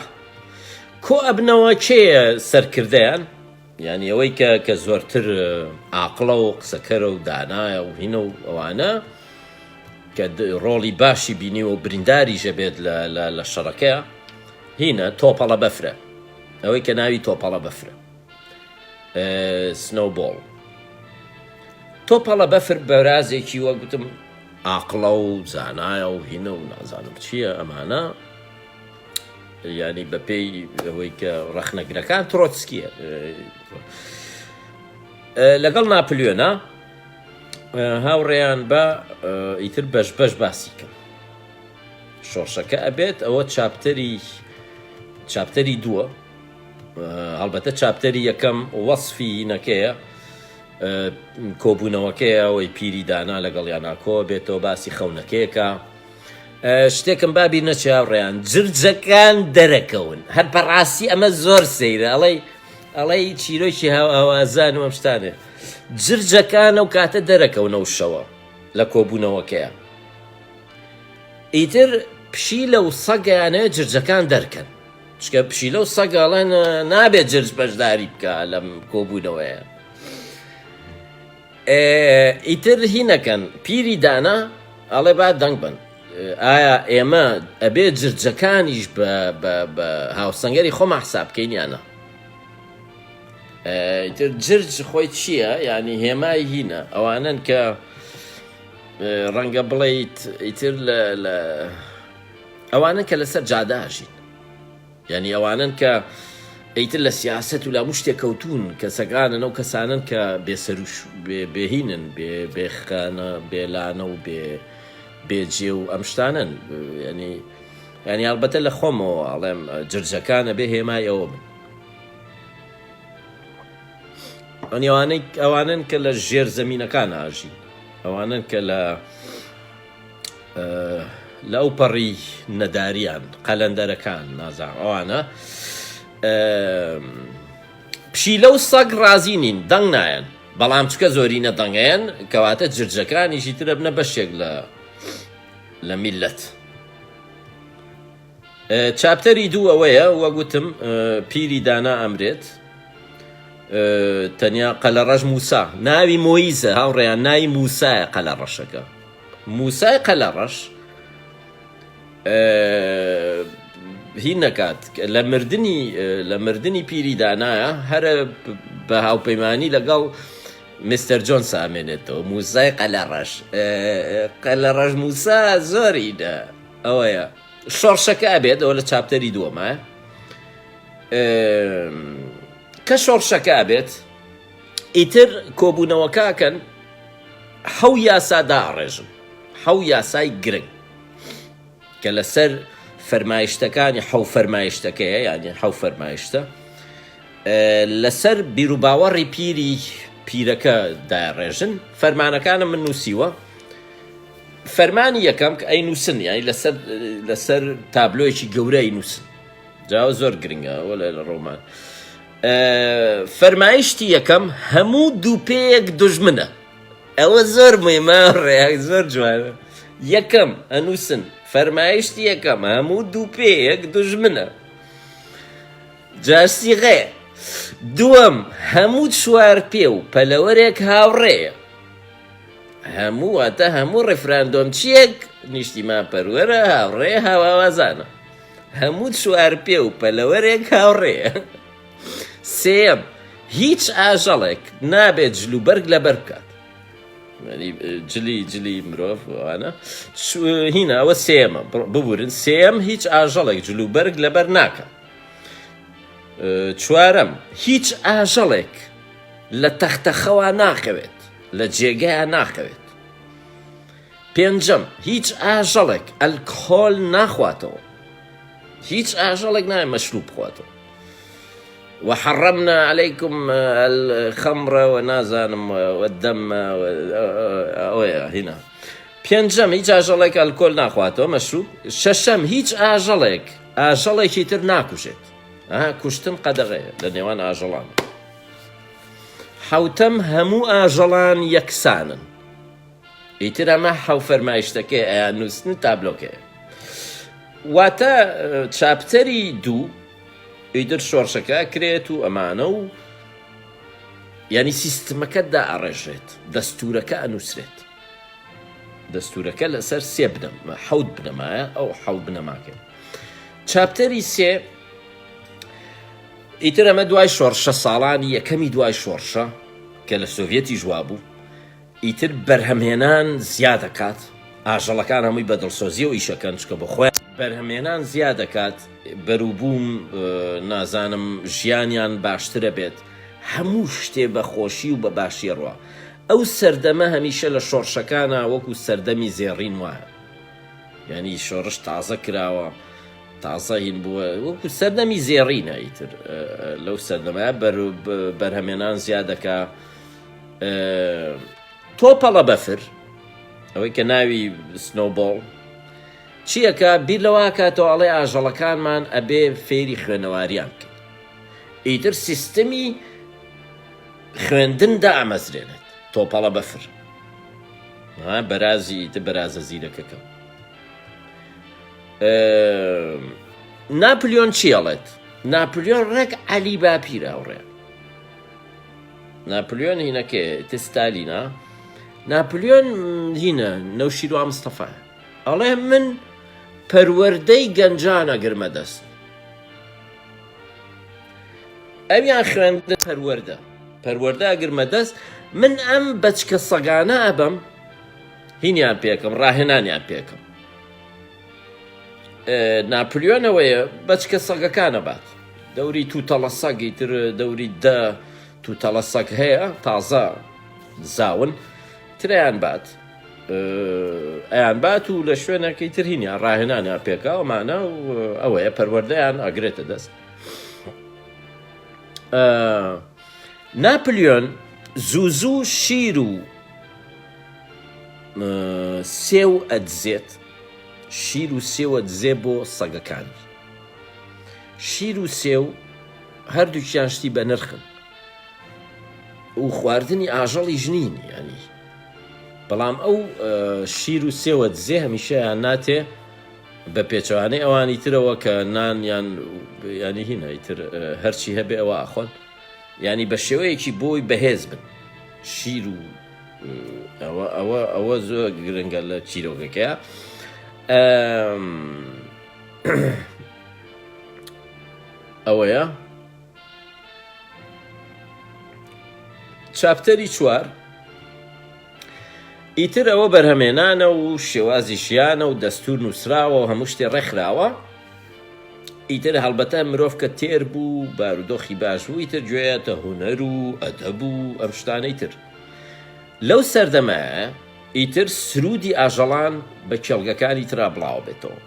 کۆ ئەبنەوە کێیە سەرکردیان ینی ئەوەی کە زۆرتر عاقڵە و قسەکەرە و دانایە و هینە و ئەوانە کە ڕۆڵی باشی بینی و برینداری ژەبێت لە شەڕەکەیە هینە تۆپەڵە بەفرە ئەوەی کە ناوی تۆپەڵە بەفرە سنۆبۆڵ تۆپەڵە بەفر بەرازێکی وە گوتم عاقڵە و زانایە و هینە و نازانم چییە ئەمانە ینی بەپێی ئەوەی کە ڕەخنەگرەکان ترۆتسکیە لەگەڵ ناپلیۆنە هاوڕێیان بە ئیتر بەش باسی کەم شۆڕشەکە ئەبێت ئەوە چاپتەری دووە هەڵبەتە چاپتەری یەکەم وەصفی نەکەیە کۆبوونەوەکەیە ئەوەی پیری دانا لەگەڵ یاناکۆ بێتەوە باسی خەونەکەیەکە شتێکم بابی نەچێ هاوڕێیان جرجەکان دەرەکەون هەر بەڕاستی ئەمە زۆر سەیرە ئەڵەی چیرۆکی هاوازان و ئەم شتانێ جرجەکان ئەو کاتە دەرەکەونەوە شەوە لە کۆبوونەوەکەیە ئیتر پشیلە و سەگیانەیە جرجەکان دەرکەن چکە پشیلە و سەگاڵێن نابێت جرج بەشداری بکە لەم کۆبوونەوەیە ئیتر هینەکەن پیری دانا ئەڵێ با دەنگ بن ئایا ئێمە ئەبێ جرجەکانیش بە هاوسەنگەری خۆمە حساب بکەینیانە ئیتر جرج خۆی چییە ینی هێمای هینە ئەوانن کە ڕەنگە بڵێیت ئیتر ئەوانن کە لەسەر جاداژین يعني ئەوانن کە ئەیتر لە سیاست و لە هەموو شتێک کەوتون کەسەکانن ئەو کەسانن کە بێسەروش بێهینن بێخانە بێلانە و بێجێ و ئەم شتانن ینی ئەڵبەتە لە خۆمەوە ئەڵێم جرجەکانە بێ هێمای ئەوە بن ئەوانن کە لە ژێر زەمینەکان ئاژین ئەوانن کە لە ئەو پەڕی نەداریان قەلەندەرەکان نازان ئەوانە پشیلە و سەگ ڕازی نین دەنگ نایەن بەڵام چکە زۆرینە دەنگەیەن کەواتە جرجەکانیشی ترە بنە بەشێک لە میلەت چاپتەری دوو ئەوەیە وەگوتم پیری دانا ئەمرێت تەنیا قەلەڕەش موسا ناوی مۆیزە هاوڕێیان ناوی موسایە قەلەڕەشەکە موسای قەلەڕەش هی نەکات لە مردنی پیری دانایە هەرە بە هاوپەیمانی لەگەڵ مستەر جۆنس ئامێنێتەوە موسای قەلەڕەش موسا زۆریدە ئەوەیە شۆڕشەکە ئەبێت ئەوە لە چاپتەری دووەمایە کە شۆڕشەکە ئەبێت ئیتر کۆبوونەوەکەکەن حەو یاسا داڕێژن حەو یاسای گرنگ کە لەسەر فەرمایشتەکانی حەو فەرمایشتەکەیە یعنی حەو فەرمایشتە لەسەر بیرروباوەڕی پیرەکە داڕێژن فەرمانەکانم من نووسیوە فەرمانی یەکەم کە ئەی نووسن یانی لەسەر تابلۆیەکی گەورەی نووسن جاوە زۆر گرنگە وە لە ڕۆمان فەرمایشتی یەکەم هەموو دووپەیەک دوژمنە ئەوە زۆر مهمە ڕێک زۆر جوانە یەکەم ئەنووسن فەرمایشتی یەکەم هەموو دووپەیەک دوژمنە جاسیغێ دووەم هەموو چوار پێ و پەلەوەرێک هاوڕێیە هەموو واتە هەموو ڕێفراندۆم چیەک نیشتیمان پەروەرە هاوڕێ هاوازانە هەموو چوار پێ و پەلەوەرێک هاوڕێیە سێم هیچ ئاژەڵێک نابێت جلوبەرگ لەبەر بکات جلی مرۆڤ وانە هینە ئەوە سێمە ببورن سێم هیچ ئاژەڵێک جلوبەرگ لەبەر ناکات چوارەم هیچ ئاژەڵێک لە تەختەخەوە ناکەوێت لە جێگەیە ناکەوێت پێنجەم هیچ ئاژەڵێک ئەلکۆل ناخواتەوە هیچ ئاژەڵێک نایە مەشروب بخواتەوە وحرمنا عليكم الخمر ونازانم والدم هنا پێنجەم هیچ ئاژەڵێک ئەلکۆل ناخواتەوە مەشروب شەشەم هیچ ئاژەڵێکی تر ناکوژێت کوشتن قەدەغەیە لە نێوان ئاژەڵان حوتەم هەموو ئاژەڵان یەکسانن ئیتر ئەمە حەو فەرمایشتەکەی ئەیان نووسن تابلۆکەیە واتە چاپتەری دوو ئیتر شۆڕشەکە کرێت و ئەمانە و ینی سیستمەکە دائەڕێژێت دەستورەکە ئەنووسرێت دەستورەکە لەسەر سێ بنەمە حەوت بنەمایە ئەو حەوت بنەماکە چاپتەری سێ ئیتر ئەمە دوای شۆڕشە ساڵانی یەکەمی دوای شۆڕشە کە لە سۆڤێتی ژوا بوو ئیتر بەرهەمهێنان زیاد دەکات ئاژەڵەکان هەمووی بەدڵسۆزی و ئیشەکەن چکە بە خۆیان بەرهەمهێنان زیاد دەکات بەرووبووم نازانم ژیانیان باشترە بێت هەموو شتێ بە خۆشی و بە باشی ڕوا ئەو سەردەمە هەمیشە لە شۆڕشەکانە وەکو سەردەمی زێڕین وایە یعنی شۆڕش تازە کراوە تازە هین بووە وەکو سەردەمی زێڕینە ئیتر لەو سەردەمە بەرهەمێنان زیاد دەکا تۆپەڵە بەفر ئەوەی کە ناوی سنۆبۆڵ چیەکە بیر لەوە کاتەوە ئەڵێ ئاژەڵەکانمان ئەبێ فێری خوێنەواریان بکەین ئیتر سیستەمی خوێندندا ئەمەزرێنێت تۆپەڵە بەفر بەرازی ئیتر بەرازە زیرەکەکە ناپلیۆن چیەڵێت ناپلیۆن ڕێک عەلی باپیرە ئەوڕێ ناپلیۆن هینەکێ تستالینە ناپلیۆن هینە نەوشیرۆ مستەفایە ئەڵێ من پەروەردەی گەنجانە گرمە دەست ئەویان خوێندە پەروەردە گرمە دەست من ئەم بەچکە سەگانە ئەبەم هینیان پێکەم ڕاهێنانیان پێکەم ناپلیۆنەوەیە بەچکە سەگەکانە بات دەوری تووتەڵە سەگی تر دەوری دە تووتەڵە سەگ هەیە تازە زاون تریان بات ئەیان بات و لە شوێنەکەی تر هینیان ڕاهێنانیان پێکاوەمانە و ئەوەیە پەروەردەیان ئەگرێتە دەست. ناپلیۆن زوو شیر و سێو ئەدزێت شیر و سێوە دزێ بۆ سەگەکانی شیر و سێو هەردووکیان شتی بە نرخن و خواردنی ئاژەڵی ژنین ینی بەڵام ئەو شیر و سێوە دزێ هەمیشەیان ناتێ بە پێچەوانەی ئەوانی ترەوە کە نانیان ینی هینە ئیتر هەرچی هەبێ ئەوە ئاخۆن ینی بە شێوەیەکی بۆی بەهێز بن شیر و ئەوە زۆر گرنگە لە چیرۆکەکەیە. ئەوەیە چاپتەری 4 ئیتر ئەوە بەرهەمێنانە و شێوازی شیانە و دەستور نووسراوە و هەموو شتێ ڕێکخراوە. ئیتر هەڵبەتە مرۆڤ کە تێر بوو بارودۆخی باش بوو ئیتر گوێیەتە هونەر و ئەدەب و ئەم شتانەی تر. لەو سەردەمایە ئیتر سرودی ئاژەڵان بە کێڵگەکانی ترا بڵاو بێتەوە.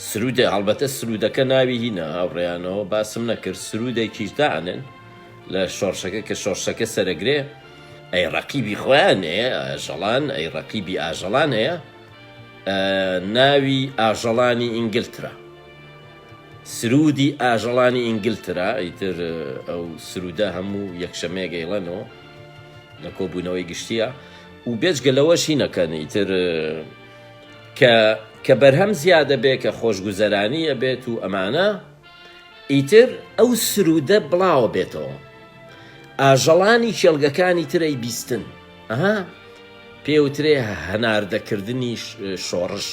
سرودە هەڵبەتە سرودەکە ناوی هینە ئەوڕێیانەوە باسم نەکرد سرودێکیش دانن لە شۆڕشەکە کە شۆڕشەکە سەرەگرێ ئەی ڕەقیبی خۆیان هەیە ئاژەڵان ئەی ڕەقیبی ئاژەڵان هەیە ناوی ئاژەڵانی ئینگلترا سرودی ئاژەڵانی ئینگلترا ئیتر ئەو سرودە هەموو یەکشەمێ گەیڵەنەوە لە کۆبوونەوەی گشتیە و بێجگەلەوەشی نەکەن ئیتر کە بەرهەم زیادە بێ کە خۆشگوزەرانیە بێت و ئەمانە ئیتر ئەو سرودە بڵاوە بێتەوە ئاژەڵانی کێڵگەکانی ترەی بیستن ئەها پێوترێ هەناردەکردنی شۆڕش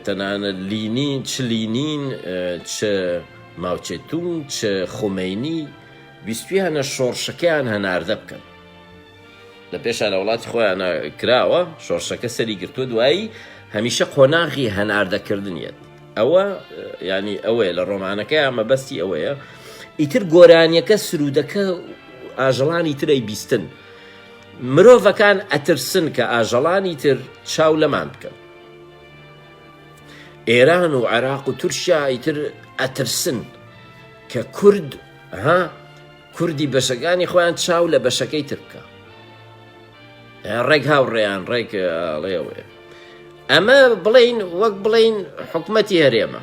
تەنانە لینین چ لینین چ ماوچێتون چ خۆمەینی بیستویانە شۆڕشەکەیان هەناردە بکەن لە پێشانە وڵاتی خۆیان کراوە شۆڕشەکە سەری گرتووە دوایی هەمیشە قۆناغی هەناردەکردنیەت ئەوە ینی ئەوەیە لە ڕۆمانەکە مەبەستی ئەوەیە ئیتر گۆرانیەکە سرودەکە ئاژەڵانی ترەی بیستن مرۆڤەکان ئەترسن کە ئاژەڵانی تر چاو لەمان بکەن ئێران و عێراق و تورکیا ئیتر ئەترسن کە کورد کوردی بەشەکانی خۆیان چاو لە بەشەکەی تر بکە ڕێک هاوڕێیان ڕێک ئەڵێەوەیە ئەمە بڵین وەک بڵین حکومەتی هەرێمە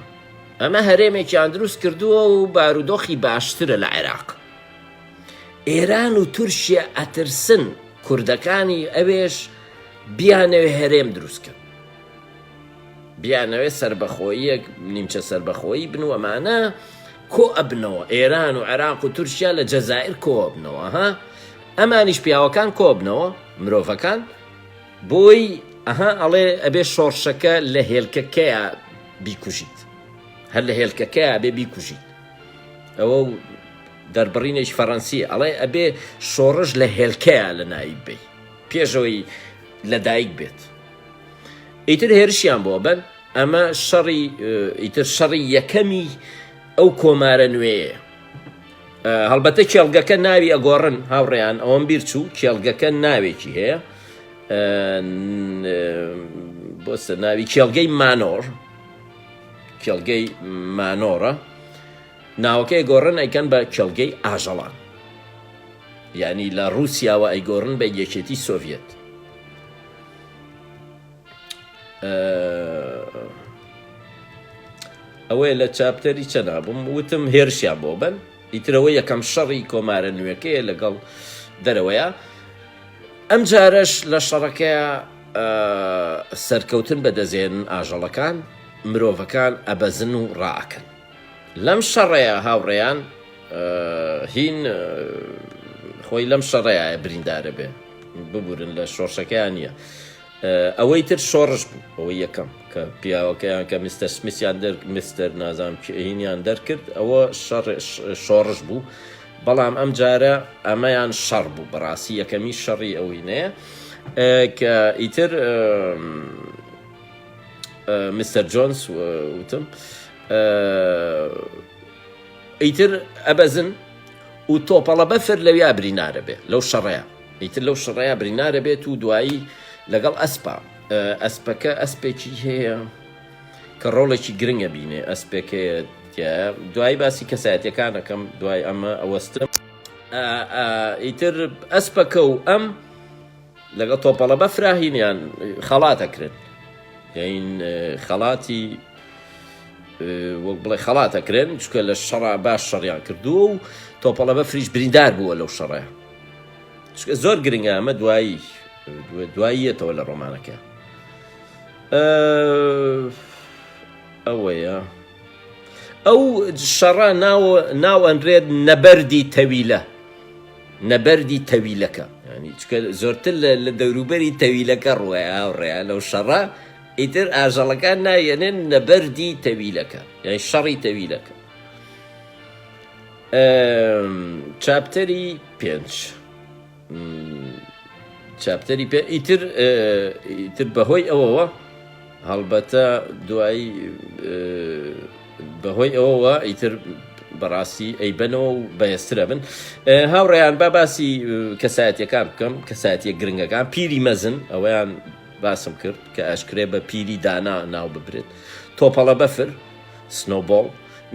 ئەمە هەرێمێکیان دروست کردووە و بارودۆخی باشترە لە عێراق ئێران و تورکیا ئەترسن کوردەکانی ئەوێش بیانەوێ هەرێم دروستکەن بیانەوێ سربەخۆییەک نیمچە سربەخۆیی بن و ئەمانە کۆ ئەبنەوە ئێران و عێراق و تورکیا لە جەزائیر کۆ ئەبنەوە ئەمانیش پیاوەکان کۆ بنەوە مرۆڤەکان بۆی ئەڵێ ئەبێ شۆڕشەکە لە هێلکەکەیە بیکوژیت هەر لە هێلکەکەیە بێ بیکوژیت ئەوە دەربڕینێکی فەڕەنسی ئەڵێ ئەبێ شۆڕش لە هێلکەیە لە نایب بێ پێشەوەی لەدایک بێت ئیتر هێرشیان بۆ بن ئەمە شەڕی ئیتر شەڕی یەکەمی ئەو کۆمارە نوێیە هەڵبەتە کێڵگەکە ناوی ئەگۆڕن هاوڕێیان ئەوەم بیر چوو کێڵگەکە ناوێکی هەیە بۆستە ناوی کێڵگەی مانۆر کێڵگەی مانۆرە ناوەکەی گۆڕن ئەیکەن بە کێڵگەی ئاژەڵان یعنی لە رووسیاوە ئەیگۆڕن بە یەکێتی سۆڤێت ئەوەیە لە چاپتەری چەنابووم وتم هێرشیان بۆ بن ئیترەوە یەکەم شەڕی کۆمارە نوێەکەیە لەگەڵ دەرەوەیە ئەم جارەش لە شەڕەکەیە سەرکەوتن بەدەزێنن ئاژەڵەکان مرۆڤەکان ئەبەزن و ڕائەکەن لەم شەڕەیە هاوڕێیان هین خۆی لەم شەڕەیە بریندارە بێ ببورن لە شۆڕشەکەیان نییە ئەوەی تر شۆڕش بوو ئەوەی یەکەم کە پیاوەکەیان کە میستەر سمیسیان مستەر نازانم هینیان دەرکرد ئەوە شۆڕش بوو بەڵام ئەم جارە ئەمەیان شەڕ بوو بەڕاستی یەکەمی شەڕی ئەوینەیە کە ئیتر مستر جونز وتم ئیتر ئەبەزن و تۆپەڵە بەفر لەویا برینارە بێ لەو شەڕەیە ئیتر لەو شەڕەیە برینارە بێت و دوایی لەگەڵ ئەسپا ئەسپەکە ئەسپێکی هەیە کە ڕۆڵێکی گرنگە بینێ ئەسپێکەیە دوایی باسی کەسایەتیەکانەکەم دوای ئەمە ئەوەستم ئیتر ئەسپەکە و ئەم لەگەڵ تۆپەڵە بەفراهینیان خەڵاتەکرن یاین خەڵاتی وەک بڵێ خەڵاتەکرێن چکە لە شەڕا باش شەڕیان کردووە و تۆپەڵە بەفریش بریندار بووە لەو شەڕەیە چکە زۆر گرنگە ئەمە دواییەتەوە لە ڕۆمانەکە ئەوەیە ئەو شەڕە ناو ئەنرێت نەبەردی تەویلە نەبەردی تەویلەکە ینی چکە زۆرتر لە دەوروبەری تەویلەکە ڕوایە هاوڕێە لەو شەڕە ئیتر ئاژەڵەکان نایەنێن نەبەردی تەویلەکە یعنی شەڕی تەویلەکە چاپتەری 5 چاپتەری پێ ئیتر بەهۆی ئەوەوە هەڵبەتە دوایی بەهۆی ئەوەوە ئیتر بەڕاستی ئەیبەنەوە و بەهێزترە بن هاوڕێیان با باسی کەسایەتیەکان بکەم کەسایەتیە گرنگەکان پیری مەزن ئەوەیان باسم کرد کە ئەشکرێ بە پیری دانا ناو ببرێت تۆپەڵە بەفر سنۆبۆڵ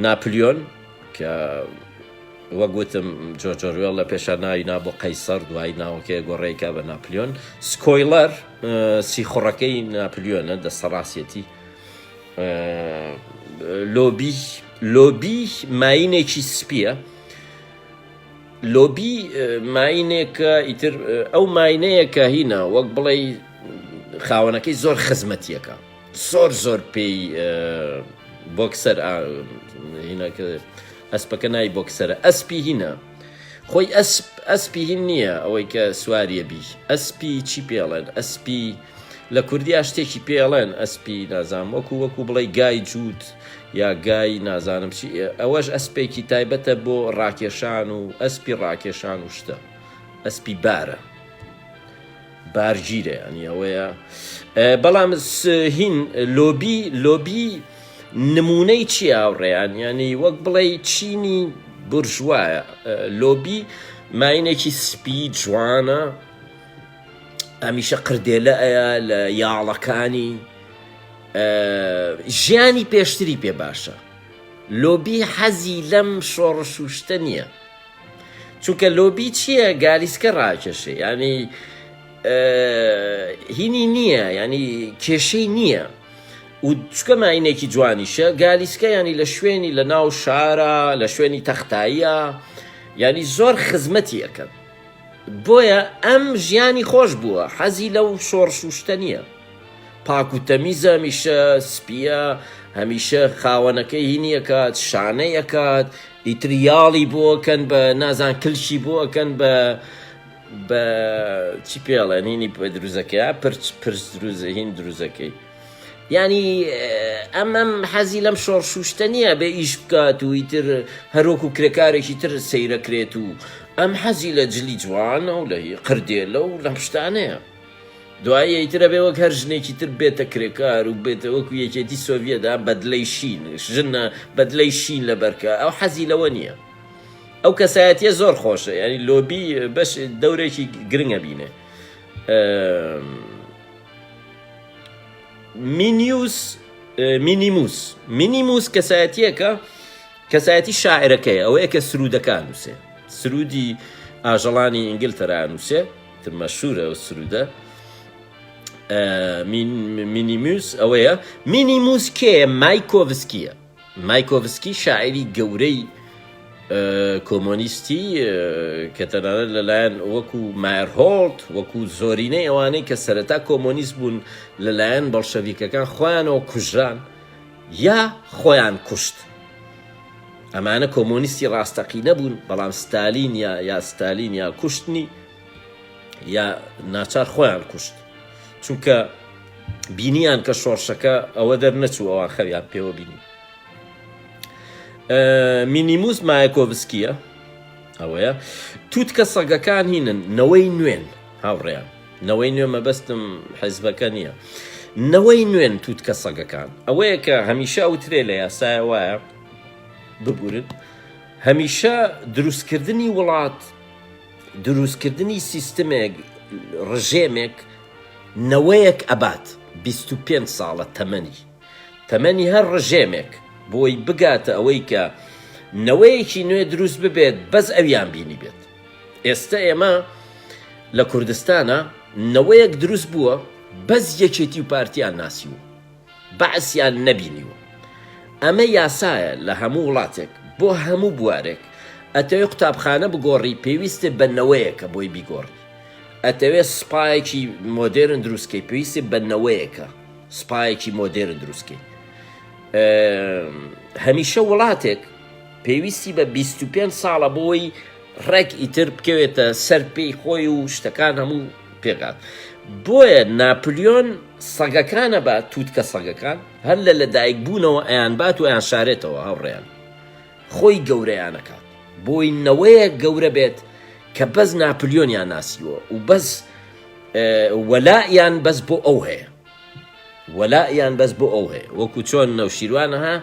ناپلیۆن کە وەگوتم جۆجۆروێڵ لە پێشە ناوی نا بۆ قەیسەر دوای ناوەکە گۆڕێکە بە ناپلیۆن سکۆیلەر سیخوڕەکەی ناپلیۆنە دەسەڕاستیەتی لۆبی ماینێکی سپیە لۆبی ماینێکە ئیتر ئەو ماینەیەکە هینە وەک بڵێ خاوەنەکەی زۆر خزمەتیەکە زۆر پێی بۆکسەر هینەکە ئەسپەکە نای بۆکسەرە ئەسپی هینە خۆی ئەسپی هین نییە ئەوەی کە سواریە بی ئەسپی چی پێڵێن ئەسپی لە کوردیا شتێکی پێڵێن ئەسپی نازانم وەکو بڵێ گای جووت یا گای نازانم چی ئەوەش ئەسپێکی تایبەتە بۆ ڕاکێشان و ئەسپی ڕاکێشان و شتە ئەسپی بارە بارگیرە ئەنی ئەوەیە بەڵام هین لۆبی نمونەی چی هاوڕێیان ینی وەک بڵێ چینی بورژوایە لۆبی ماینێکی سپی جوانە ئەمیشە قردێلە ئەیە لە یاڵەکانی ژیانی پێشتری پێ باشە لۆبی حەزی لەم شۆڕش و شتە نییە چونکە لۆبی چییە گالیسکە ڕاکێشێ ینی هینی نییە ینی کێشەی نییە و چکە ماینێکی جوانیشە گالیسکە ینی لە شوێنی لە ناو شارە لە شوێنی تەختاییە ینی زۆر خزمەتی ئەەکەن بۆیە ئەم ژیانی خۆش بووە حەزی لەو شۆڕش و شتە نییە پاک و تەمیزە هەمیشە سپیە هەمیشە خاوەنەکەی هینیەکات شانەیەکات ئیتریاڵی بۆکەن بە نازان کلشی بۆکەن بە چی پێڵێن هینی دروزەکەی پرس دروزە هین دروزەکەی ینی ئەم حەزی لەم شۆڕش و شتە نییە بێ ئیش بکات و ئیتر هەرۆک و کرێکارێکی تر سەیرەکرێت و ئەم حەزی لە جلی جوانە و لە قردێلە و لەم شتانەیە دوایە ئیترە بێ وەک هەر ژنێکی تر بێتە کرێکار و بێتە وەکو یەکێتی سۆڤیەتدا بەدلەی شین ژنە بەدلەی شین لەبەرکە ئەو حەزی لەوە نییە ئەو کەسایەتیە زۆر خۆشە ینی لۆبی بەش دەورێکی گرنگە بینێ مینیموس کەسایەتی شاعرەکەیە ئەوەیە کە سرودەکان نووسێ سرودی ئاژەڵانی ئینگلتەرا نووسێ تر مەشهورە ئەو سرودە مینیموس ئەوەیە مینیموس کێ مایکۆڤسکی شاعری گەورەی کۆمۆنیستی کە تەنانەت لەلایەن وەکو مایرهۆڵت وەکو زۆرینەی ئەوانەی کە سەرەتا کۆمۆنیست بوون لەلایەن بەڵشەڤیکەکان خۆیانەوە کوژران یا خۆیان کوشت ئەمانە کۆمۆنیستی ڕاستەقی نەبوون بەڵام ستالین یا ستالین یا کوشتنی یا ناچار خۆیان کوشت چونکە بینیان کە شۆڕشەکە ئەوە دەرنەچوو ئەوان خەویان پێوە بینی مینیموس مایکۆڤسکیە ئەوەیە توت کە سەگەکان هینن نەوەی نوێن هاوڕێیان نەوەی نوێ مەبەستم حیزبەکە نییە نەوەی نوێن تووتکە سەگەکان ئەوەیە کە هەمیشە ئەوترێ لە یاسایە وایە ببورن هەمیشە دروستکردنی وڵات دروستکردنی سیستمێک ڕژێمێک نەوەیەک ئەبات 25 ساڵە تەمەنی هەر ڕژێمێک بۆی بگاتە ئەوەی کە نەوەیەکی نوێ دروست ببێت بەس ئەویان بینی بێت ئێستا ئێمە لە کوردستانە نەوەیەک دروست بووە بەس یەکێتی و پارتیان ناسیوە بەعسیان نەبینیوە ئەمە یاسایە لە هەموو وڵاتێک بۆ هەموو بوارێک ئەتەوێ قوتابخانە بگۆڕی پێویستە بە نەوەیەکە بۆی بیگۆڕی ئەتەوێت سپایەکی مۆدێرن دروستکەی پێویستە بە نەوەیەکە سپایەکی مۆدێرن دروستکەی هەمیشە وڵاتێک پێویستی بە 25 ساڵە بۆی ڕێک ئیتر بکەوێتە سەر پێی خۆی و شتەکان هەموو پێگات بۆیە ناپلیۆن سەگەکانە بە تووتکە سەگەکان هەر لە لەدایک بوونەوە ئەیان بات و ئەیان شارێتەوە هاوڕێیان خۆی گەورەیانەکات بۆی نەوەیە گەورە بێت کە بەس ناپلیۆنیان ناسیوە و بەس وەلایان بەس بۆ ئەو هەیە وەکو چۆن نەوشیروانەها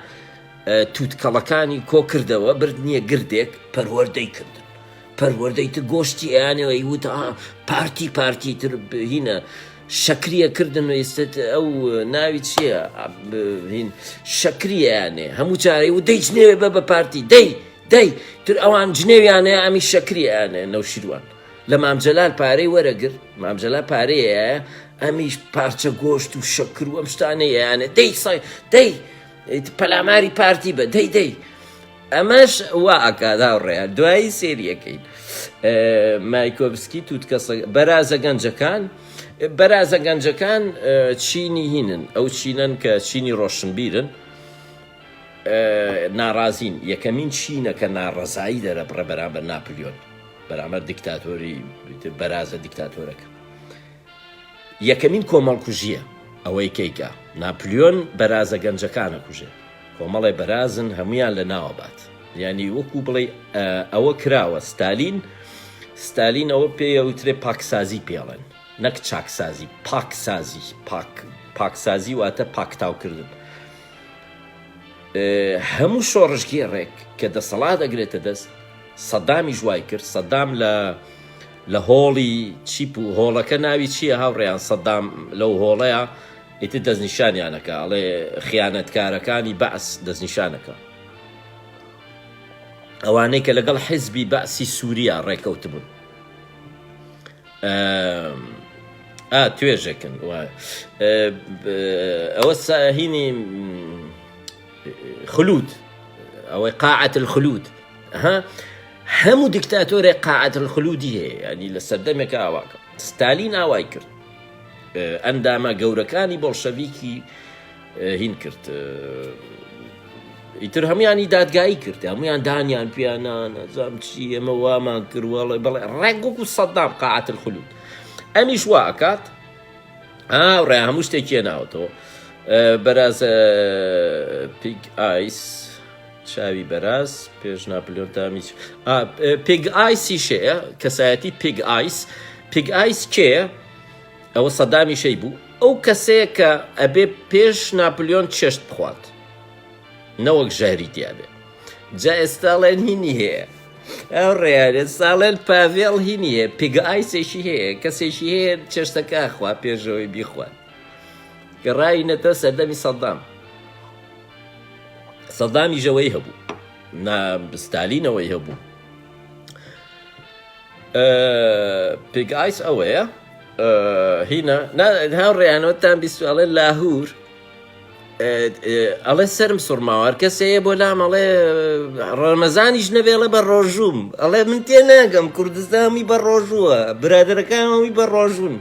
تووتکەڵەکانی کۆ کردەوە بردنیە گردێک پەروەردەی کردن پەروەردەی تر گۆشتی ئەیانەوە وتە پارتی تر هینە شەکریە کردن و ئێستا ئەو ناوی چییە هین شەکریەیانێ هەموو جارەی و دەی جنێوێ بە پارتی دەی تر ئەوان جنێویانەیە ئەمی شەکریەیانێ نەوشیروان لە مامجەلال پارەی وەرەگر مامجەلال پارەیە ئەمیش پارچە گۆشت و شەکر و ئەم شتانەیەیانێ دەی پەلاماری پارتی بە دەی ئەمەش وا ئەکاداڕێ دوایی سێریەکەین مایکۆڤسکی تووتکە بەرازە گەنجەکان چینی هینن ئەو چینن کە چینی ڕۆشنبیرن ناڕازین یەکەمین چینە کە ناڕەزایی دەرە بڕە بەرامبەر ناپلیۆن بەرامبەر دیکتاتۆری بەرازە دیکتاتۆرەکە یەکەمین کۆمەڵکوژیە ئەوەی کەیکە ناپلیۆن بەرازە گەنجەکانە کوژێ کۆمەڵی بەرازن هەمویان لە ناوە بات یعنی وەکو بڵێ ئەوە کراوە ستالین ئەوە پێوترێ پاکسازی پێڵێن نەک چاکسازی پاکسازی واتە پاکتاوکردن هەموو شۆڕژگێڕێک کە دەسەڵات ئەگرێتە دەست سەدامی ژوای کرد سەدام لە هۆڵی چیپ و هۆڵەکە ناوی چییە هاوڕێیان سەدام لەو هۆڵەیە ئیتر دەستنیشانیانەکە ئەڵێ خیانەتکارەکانی بەعس دەستنیشانەکە ئەوانەی کە لەگەڵ حیزبی بەعسی سووریا ڕێکەوتبوون توێژێکن ئەوە هینی خلود ئەوەی قاعەت الخلود هەموو دیکتاتۆرێک قاعەت الخلودی هەیە ینی لە سەردەمێکە ئاواکە ستالین ئاوای کرد ئەندامە گەورەکانی بۆڵشەڤیکی هین کرد ئیتر هەمویانی دادگایی کرد هەمویان دانیان پیانان ئەزام چی ئەمە وامان کردوەڵێ بەڵێ ڕێگوەکو سەدام قاعەت الخلود ئەمیش وا ئەکات ڕێ هەموو شتێکیە ناوەتەوە بەرازە پیگ ئایس چاوی بەراز پێش ناپلیۆن تامی پیگ ئایسی شەیە کەسایەتی پیگ ئایس کێ ئەوە سەدامی شەی بوو ئەو کەسەیە کە ئەبێ پێش ناپلیۆن چێشت بخوات نەوەک ژاری دیابێ جا ئێستاڵێن هینی هەیە ئەو ڕێیانێ ساڵێن پاڤێڵ هینی هەیە پیگ ئایسێکی هەیە کەسێکی هەیە چێشتەکە خوا پێشەوەی بیخوات کە ڕاینەتە سەردەمی سەدامی ژەوەی هەبوو ستالینەوەی هەبوو پیگ ئایس ئەوەیە هینە هاوڕێیانەوەتان بیستواڵێ لاهور ئەڵێ سرم سوڕماوار کەسەیە بۆ لام ئەڵێ ڕەمەزانیش نەبێڵێ بە ڕۆژوم ئەڵێ من تێ ناگەم کوردستانی بە ڕۆژووە برادەرەکانەوەی بە ڕۆژون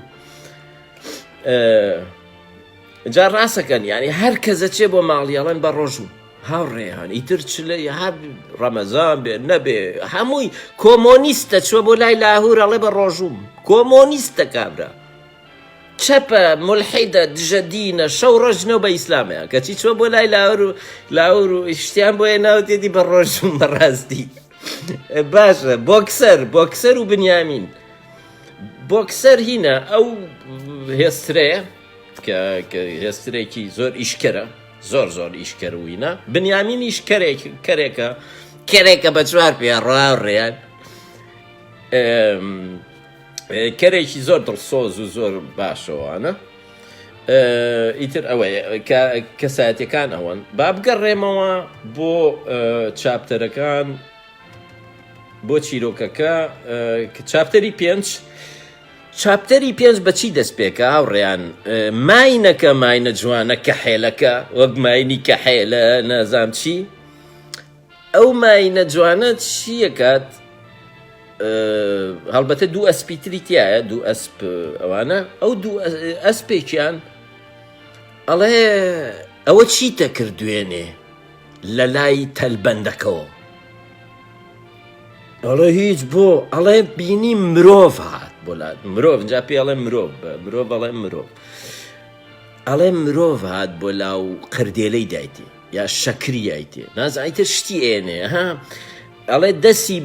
جا ڕاستەکەن یعنی هەر کەسە چێ بۆ ماڵیاڵێن بە ڕۆژوم هاوڕێیان ئیتر چ لە هەر ڕەمەزان بێ نەبێ هەمووی کۆمۆنیستە چوە بۆ لای لاهور ئەڵێ بە ڕۆژوم کۆمۆنیستە کابرا چەپە ملحیدە دژە دینە شەو ڕۆژنەوە بە ئیسلامەیە کەچی چوە بۆ لای لاور و شتیان بۆیە ناوتێتی بە ڕۆژوم بەڕاستی باشە بۆکسەر و بنیامین بۆکسەر هینە ئەو هێسترەیە کە هێسترێکی زۆر ئیشکەرە زۆر ئیشکەروینە بنیامینیش کەرێکە بە چوار پێ ڕاڕێیان کەرێکی زۆر دڵسۆز و زۆر باشەوانە ئیتر ئەوەیە کەسایەتەکان ئەوەن با بگەڕێمەوە بۆ چاپتەرەکان بۆ چیرۆکەکە چاپتەری پێنج بەچی دەست پێکە هاوڕێیان ماینەکە ماینە جوانە کەحێلەکە وەک ماینی کەحێلە نازام چی ئەو ماینە جوانە چیەکات هەڵبەتە دوو ئەسپیتری تایە دوو ئەسپ ئەوانە ئەو دوو ئەسپێکیان ئەڵێ ئەوە چیتە کردوێنێ لە لای تەلبەندەکەەوە ئەڵێ هیچ بۆ ئەڵێ بینی مرۆڤ هات بۆ مرۆڤ جا پێ ئەڵێ مرۆڤ ئەڵێ مرۆڤ ئەڵێ مرۆڤ هات بۆ لاو قردێلەی دایتێ یا شەکری یایتێ نازانیتە شتی ئێنێ ها ئەڵێ دەستی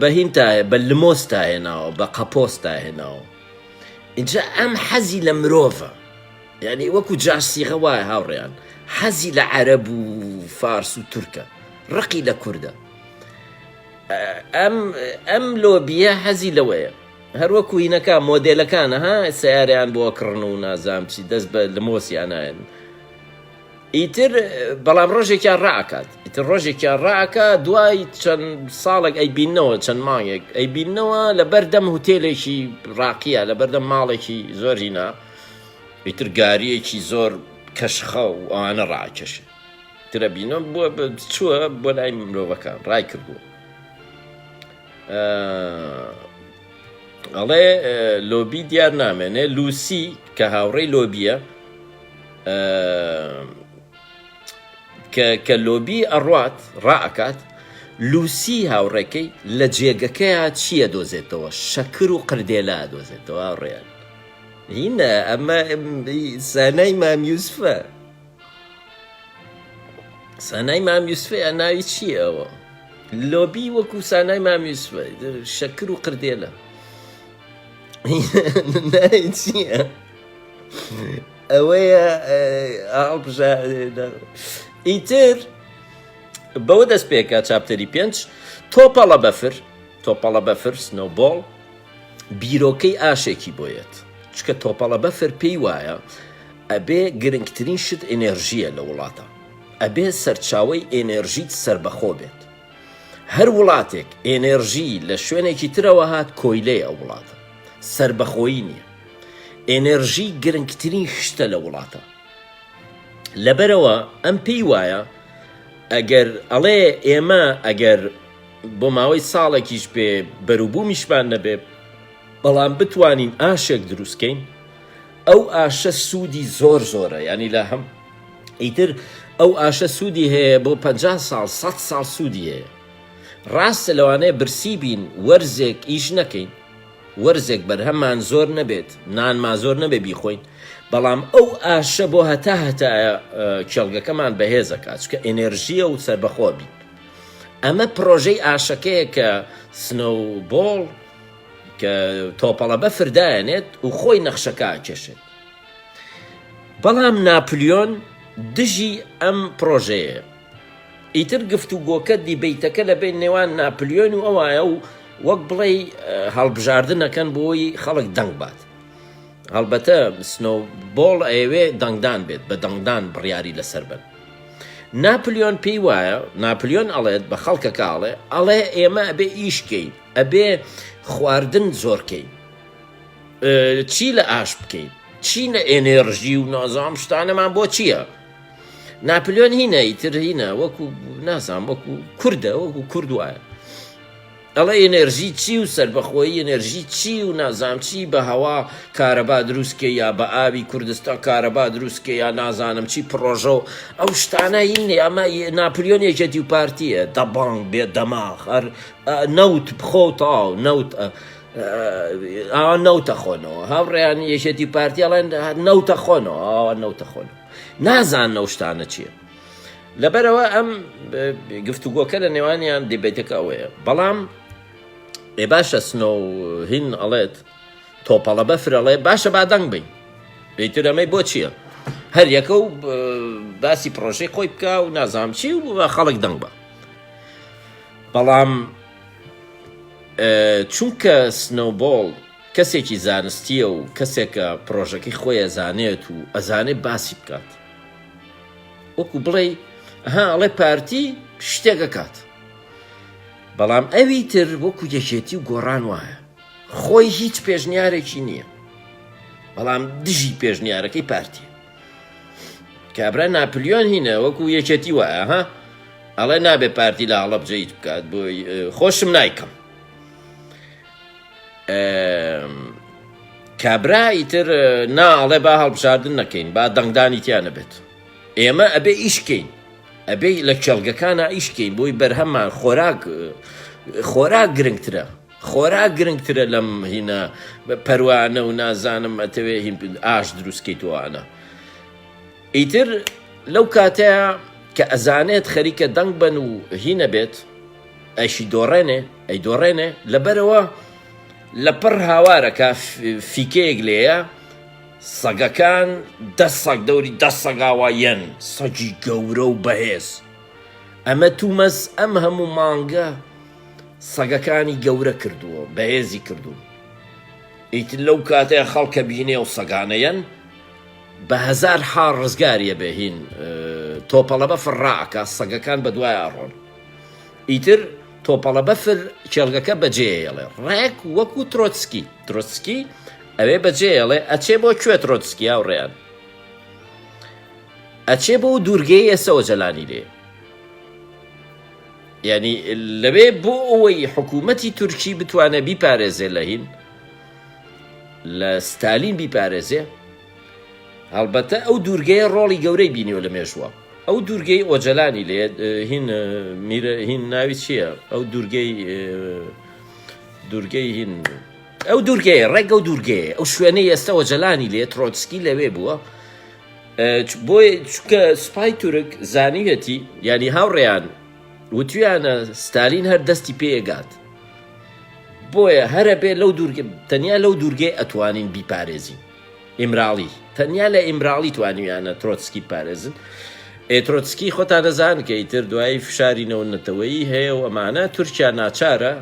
بە هینتایە بە لمۆس تاهێناوە بە قەپۆس تاهێناوە اینجا ئەم حەزی لە مرۆڤە یعنی وەکو جاسیغە وایە هاوڕێیان حەزی لە عەرەب و فارس و تورکە ڕقی لە کووردە ئەم لۆبیە حەزی لەوەیە هەروەکو هینەکە مۆدێلەکانە ها سیارەیان بۆ کڕن و نازام چی دەست بە لمۆسیانایەن ئیتر بەڵام ڕۆژێکیان ڕائکات ئیتر ڕۆژێکیان ڕائکە دوای چەند ساڵێک ئەیبینەوە چەند مانگێک ئەیبینەوە لە بەردەم هوتێلێکی ڕاقیە لە بەردەم ماڵێکی زۆر هینا ئیتر گاریەکی زۆر کەشخە و ئەوانە ڕاکێشە ترە بینەوە چووە بۆ لای مرۆڤەکان ڕای کردووە ئەڵێ لۆبی دیار نامێنێ لوسی کە هاوڕێی لۆبیە کە لۆبی ئەڕوات ڕائکات لوسی هاوڕێکەی لە جێگەکەیە چییە دۆزێتەوە شەکر و قردێلە دۆزێتەوە هاوڕێیان هینە ئەمە سانای مام یوسفە سانای مام یوسفە ناوی چییە ئەوە لۆبی وەکو سانای مام یوسفە شەکر و قردێلە ناوی چییە ئەوەیە ئیتر بەوە دەست پێکە چاپتەری پێنج تۆپەڵە بەفر سنۆبۆڵ بیرۆکەی ئاشێکی بۆیەت چکە تۆپەڵە بەفر پێی وایە ئەبێ گرنگترین شت ئێنێرژیە لە وڵاتە ئەبێ سەرچاوەی ئێنێرژیت سربەخۆ بێت هەر وڵاتێک ئێنێرژی لە شوێنێکی ترەوە هات کۆیلەی ئەو وڵاتە سربەخۆیی نییە ئێنێرژی گرنگترین شتە لە وڵاتە لەبەرەوە ئەم پێی وایە ئەگەر ئەڵێ ئێمە ئەگەر بۆ ماوەی ساڵێکیش پێ بەروبوومیشمان نەبێ بەڵام بتوانین ئاشێک دروستکەین ئەو ئاشە سوودی زۆرە ینی لە هەم ئیتر ئەو ئاشە سوودی هەیە بۆ 50 ساڵ 100 ساڵ سوودی هەیە ڕاستە لەوانەیە برسی بین وەرزێک ئیش نەکەین وەرزێک بەرهەممان زۆر نەبێت نانمان زۆر نەبێ بیخۆین بەڵام ئەو ئاشە بۆ هەتا کێڵگەکەمان بەهێزەکات چکە ئێنێرژیە و سربەخۆ بین ئەمە پرۆژەی ئاشەکەیە کە سنۆبۆڵ کە تۆپەڵە بەفردایەنێت و خۆی نەخشەکە کێشێت بەڵام ناپلیۆن دژی ئەم پرۆژەیە ئیتر گفتوگۆکە دیبەیتەکە لە بین نێوان ناپلیۆن و ئەوایە و وەک بڵێ هەڵبژاردنەکەن بۆی خەڵک دەنگ بات هەڵبەتە سنۆبۆڵ ئەوێ دەنگدان بێت بە دەنگدان بڕیاری لەسەر بن ناپلیۆن پێی وایە ناپلیۆن ئەڵێت بە خەڵکەکاڵێ ئەڵێ ئێمە ئەبێ ئیشکەین ئەبێ خواردن زۆرکەین چی لە ئاش بکەین چی لە ئێنێرژی و نازام شتانەمان بۆ چییە ناپلیۆن هینە ئیتر هینە وەکو نازام وەکو کوردە وەکو کورد وایە ئەڵێ ئێنێرژی چی و سربەخۆیی ئێنێرژی چی و نازام چی بە هەوا کارەبا دروستکە یا بە ئاوی کوردستان کارەبا دروستکە یا نازانم چی پرۆژە و ئەو شتانە هینێ ئەمە ناپلیۆن یەکێتی و پارتیە دەبانگ بێ دەماغ هەر نەوت بخۆتەوە نەوت ئەوە نەوتە خۆنەوە هەوڕێیان یەکێتی پارتی ئەڵێن نەوتە خۆنەوە ئەوە نەوتە خۆنەوە نازان نەو شتانە چییە لەبەرەوە ئەم گفتوگۆکە لە نێوانیان دیبێتەکە ئەوەیە بەڵام باشە سنۆ هین ئەڵێت تۆپەڵە بەفر ئەڵێ باشە با دەنگ بین ئیتر ئەمەی بۆ چییە؟ هەر یەکە و باسی پرۆژەی خۆی بکە و نازام چی و خەڵک دەنگ بە. بەڵام چونکە سنۆبۆڵ کەسێکی زانستیە و کەسێکە پرۆژەکەی خۆی ئەزانێت و ئەزانێت باسی بکات، وەکو بڵێ ئەڵێ پارتی شتێکەکات، بەڵام ئەوی تر وەکو یەکێتی و گۆڕان وایە خۆی هیچ پێشنیارێکی نییە، بەڵام دژی پێشنیارەکەی پارتیە. کابرا ناپلیۆن هینە وەکو یەکێتی وایە ئەڵێ نابێ پارتی لە هەڵە بجەیت بکات بۆی خۆشم نایکەم. کابرا ئیتر ئەڵێ با هەڵبژاردن نەکەین، با دەنگدانی تیانە بێت، ئێمە ئەبێ ئیشکەین، ئەبێ لە کێڵگەکانە ئیشکەین بۆی بەرهەممان خۆراک گرنگترە، خۆراک گرنگترە لەم هینە پەروانە و نازانم ئەتەوێ هین ئاش دروستکەیتوانە. ئیتر لەو کاتەیە کە ئەزانێت خەریکە دەنگ بن و هینە بێت ئەشی دۆڕێنێ لەبەرەوە لە پڕ هاوارە کە فیکەیەک لێیە سەگەکان 10 سەگ دەوری 10 سەگاوایەن سەگی گەورە و بەهێز. ئەمە تومەس ئەم هەموو مانگە سەگەکانی گەورە کردووە، بەهێزی کردوون. ئیتر لەو کاتەیە خەڵکە بینێ و سەگانەیەن بە 1000 حاڵ ڕزگاریە بێهین تۆپەڵە بەفر ڕائەکە سەگەکان بە دوای ئاڕۆن. ئیتر تۆپەڵە بەفر کێڵگەکە بەجێڵێ ڕێک وەکو ترۆتسکی ئەوێ بەجێڵێ ئەچێ بۆ کوێ ترۆتسکی هاوڕێیان ئەچێ بۆ دوورگەی ئێسەوە جەلانی لێ. یعنی لەوێ بۆ ئەوەی حکوومەتی تورکی بتوانە بیپارێزێ لە هین لە ستالین بیپارێزێ، هەڵبەتە ئەو دوورگەیە ڕۆڵی گەورەی بینیوە لە مێژووە. ئەو دوورگەی ئۆجەلانی لێ هین ناوی چییە؟ ئەو دوورگەی هین ئەو دوورگەیە ڕێگە و دوورگەیە ئەو شوێنەی ئێستا ئۆجەلانی لێ ترۆتسکی لەوێ بووە. بۆی چونکە سوپای تورک زانیوێتی ینی هاوڕێیان وتویانە ستالین هەر دەستی پێگات، بۆیە هەرە بێ لەو تەنیا لەو دوورگەی ئەتوانین بیپارێزین ئیمراڵی، تەنیا لە ئیمراڵی توانیویانە ترۆتسکی پارێزن. ترۆتسکی خۆتان دەزان کە ئیتر دوایی فشاری نەوەنەتەوەیی هەیە و ئەمانە تورکیا ناچارە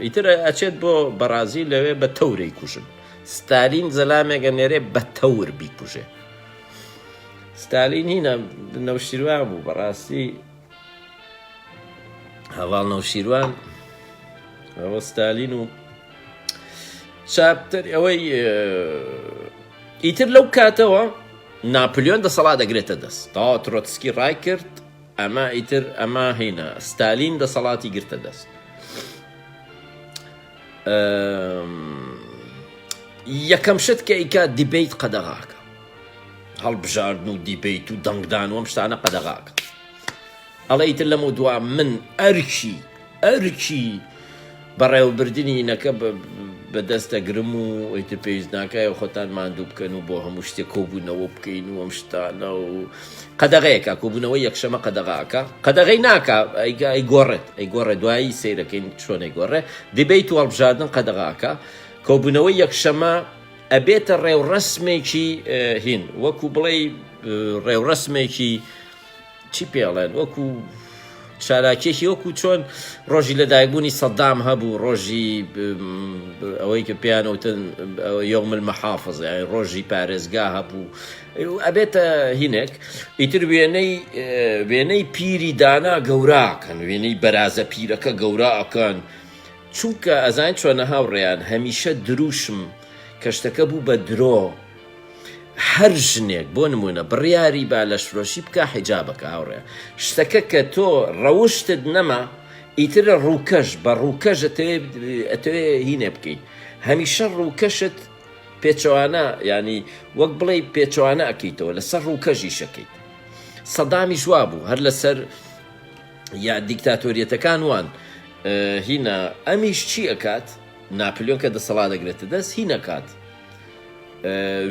ئیتر ئەچێت بۆ بەرازیل لەوێ بە تەورەی کوژن. ستالین زەلامێکە نێرێ بە تەور بیکوژێ. ستالین هینە نەوشیروان بوو بەڕاستی هەواڵ نەوشیروان ئەوە ستالین و چاپتر ئەوەی ئیتر لەو کاتەوە ناپلیۆن دەسەڵات دەگرێتە دەست تا ترۆتسکی ڕای کرد، ئەمە ئیتر ئەمە هینە ستالین دەسەڵاتی گرتە دەست. یەکەم شت کە ئیکا دیبیت قەدەغاکە، هەڵبژاردن و دیبیت و دەنگدان و ئەم شتانە قەدەغاکە. ئەڵێ ئیتر لەمە دووە من ئەرکی بەڕێوەبردنی نەکە بەدەستەگرم و ئیتر پێویست ناکایە خۆتان ماندوو بکەن و بۆ هەموو شتێک کۆبوونەوە بکەین و ئەم شتانە و قەدەغەیەکە کۆبوونەوەی یەکشەمە قەدەغاکە قەدەغەی ناکە ئەیگۆڕێ دوایی سەیرەکەین چۆنێک گۆڕێ دەبێت و هەڵبژاردن قەدەغاکە کۆبوونەوەی یەکشەمە ئەبێتە ڕێوڕەسمێکی هین وەکو بڵێ ڕێوڕەسمێکی چی پێڵێن وەکو شاراکێکی وەکو چۆن ڕۆژی لەدایکبوونی سەدام هەبوو، ڕۆژی ئەوەی کە پێیانەوتن یۆم المەحافظ ڕۆژی پارێزگا هەبوو، ئەبێتە هینێک ئیتر وێنەی پیری دانا گەوراکەن، وێنەی بەرازە پیرەکە گەوراکەن، چونکە ئەزان چۆنە هاوڕێیان هەمیشە دروشم کە شتەکە بوو بە درۆ. هەر ژنێک بۆ نمونە بڕیاری با لە شرۆشی بکە حیجابەکە هاوڕێ شتەکە کە تۆ ڕەوشتت نەما ئیترە ڕووکەش بە ڕووکەش ئەتەوێ هینێ بکەیت، هەمیشە ڕووکەشت پێچەوانە ینی وەک بڵێ پێچەوانە ئەکەیتەوە لەسەر ڕووکەژی شەکەیت. سەدامی جوا بوو هەر لەسەر یا دیکتاتۆریەتەکان وان هینە ئەمیش چی ئەکات ناپلیۆن کە دەسەڵات دەگرێتە دەست هینەکات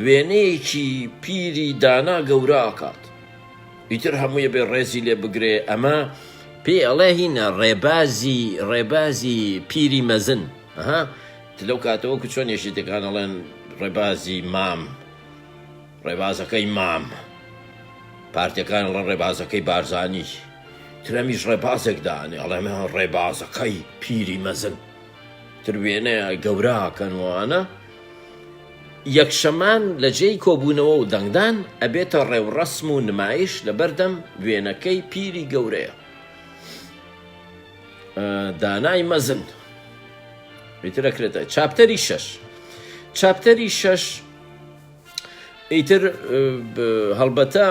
وێنەیەکی پیری دانا گەورە ئاکات، ئیتر هەموویە بێ ڕێزی لێ بگرێ. ئەمە پێ ئەڵێ هینە ڕێبازی پیری مەزن لەو کاتەوە کە چۆن یەشێتەکان ئەڵێن ڕێبازی مام ڕێبازەکەی مام پارتیەکان لە ڕێبازەکەی بارزانی ترەمیش ڕێبازێک دانێ ئەڵێمە ڕێبازەکەی پیری مەزن تروێنە گەوراکەنوانە یەکشەمان لە جێی کۆبوونەوە و دەنگدان ئەبێتە ڕێوڕەسم و نمایش لە بەردەم وێنەکەی پیری گەورەیە دانای مەزن ئیترەکرێتە چاپتەری شەش ئیتر هەڵبەتە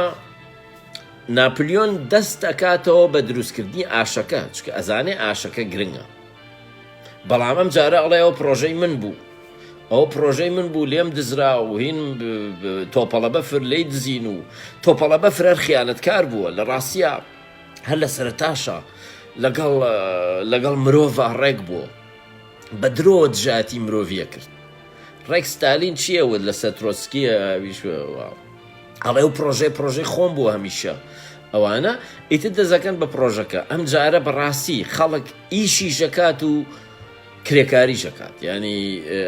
ناپلیۆن دەست دەکاتەوە بە دروستکردنی ئاشەکە چکە ئەزانێ ئاشەکە گرنگە بەڵام ئەم جارە ئەڵێ ئەو پرۆژەی من بوو ئەو پرۆژەی من بوو لێم دزرا و هین تۆپەڵە بەفر لی دزین و تۆپەڵە بەفر هەر خیانەتکار بووە لە ڕاستیە هەر لە سەرتاشە لەگەڵ مرۆڤ ڕێک بووە بە درۆ دژاتی مرۆڤیە کرد ڕێک ستالین چیەوت لە سەترۆسکیە ئەڵێ و پرۆژەی خۆم بوو هەمیشە ئەوانە ئیتر دەزەکەن بە پرۆژەکە ئەم جارە بەڕاستی خەڵک ئیشی ژەکات و کرێکاری ژەکات ینی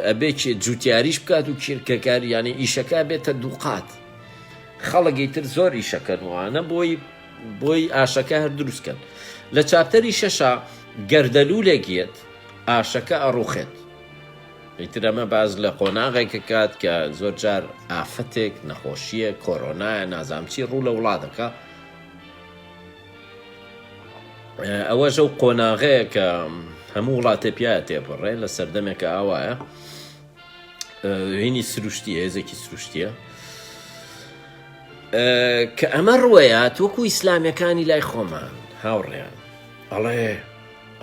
ئەبێت جوتیاریش بکات و کرێکاری ینی ئیشەکە بێتە دووقات خەڵکی تر زۆر ئیشەکەن وانە بۆی ئاشەکە هەر دروستکەن لە چاپتەری شەشە گەردەلوولێکیت ئاشەکە ئەڕوخێت ئیتر ئەمە باز لە قۆناغێکە کات کە زۆر جار ئافەتێک نەخۆشیە کۆرۆنایە نازامچی ڕوو لە وڵاتەکە ئەوەش ئەو قۆناغەیە کە هەموو وڵاتێ پیاە تێپەڕێ لە سەردەمێکە ئاوایە هینی سروشتیە هێزێکی سروشتیە کە ئەمە ڕوەیات وەکو ئیسلامیەکانی لای خۆمان هاوڕێیان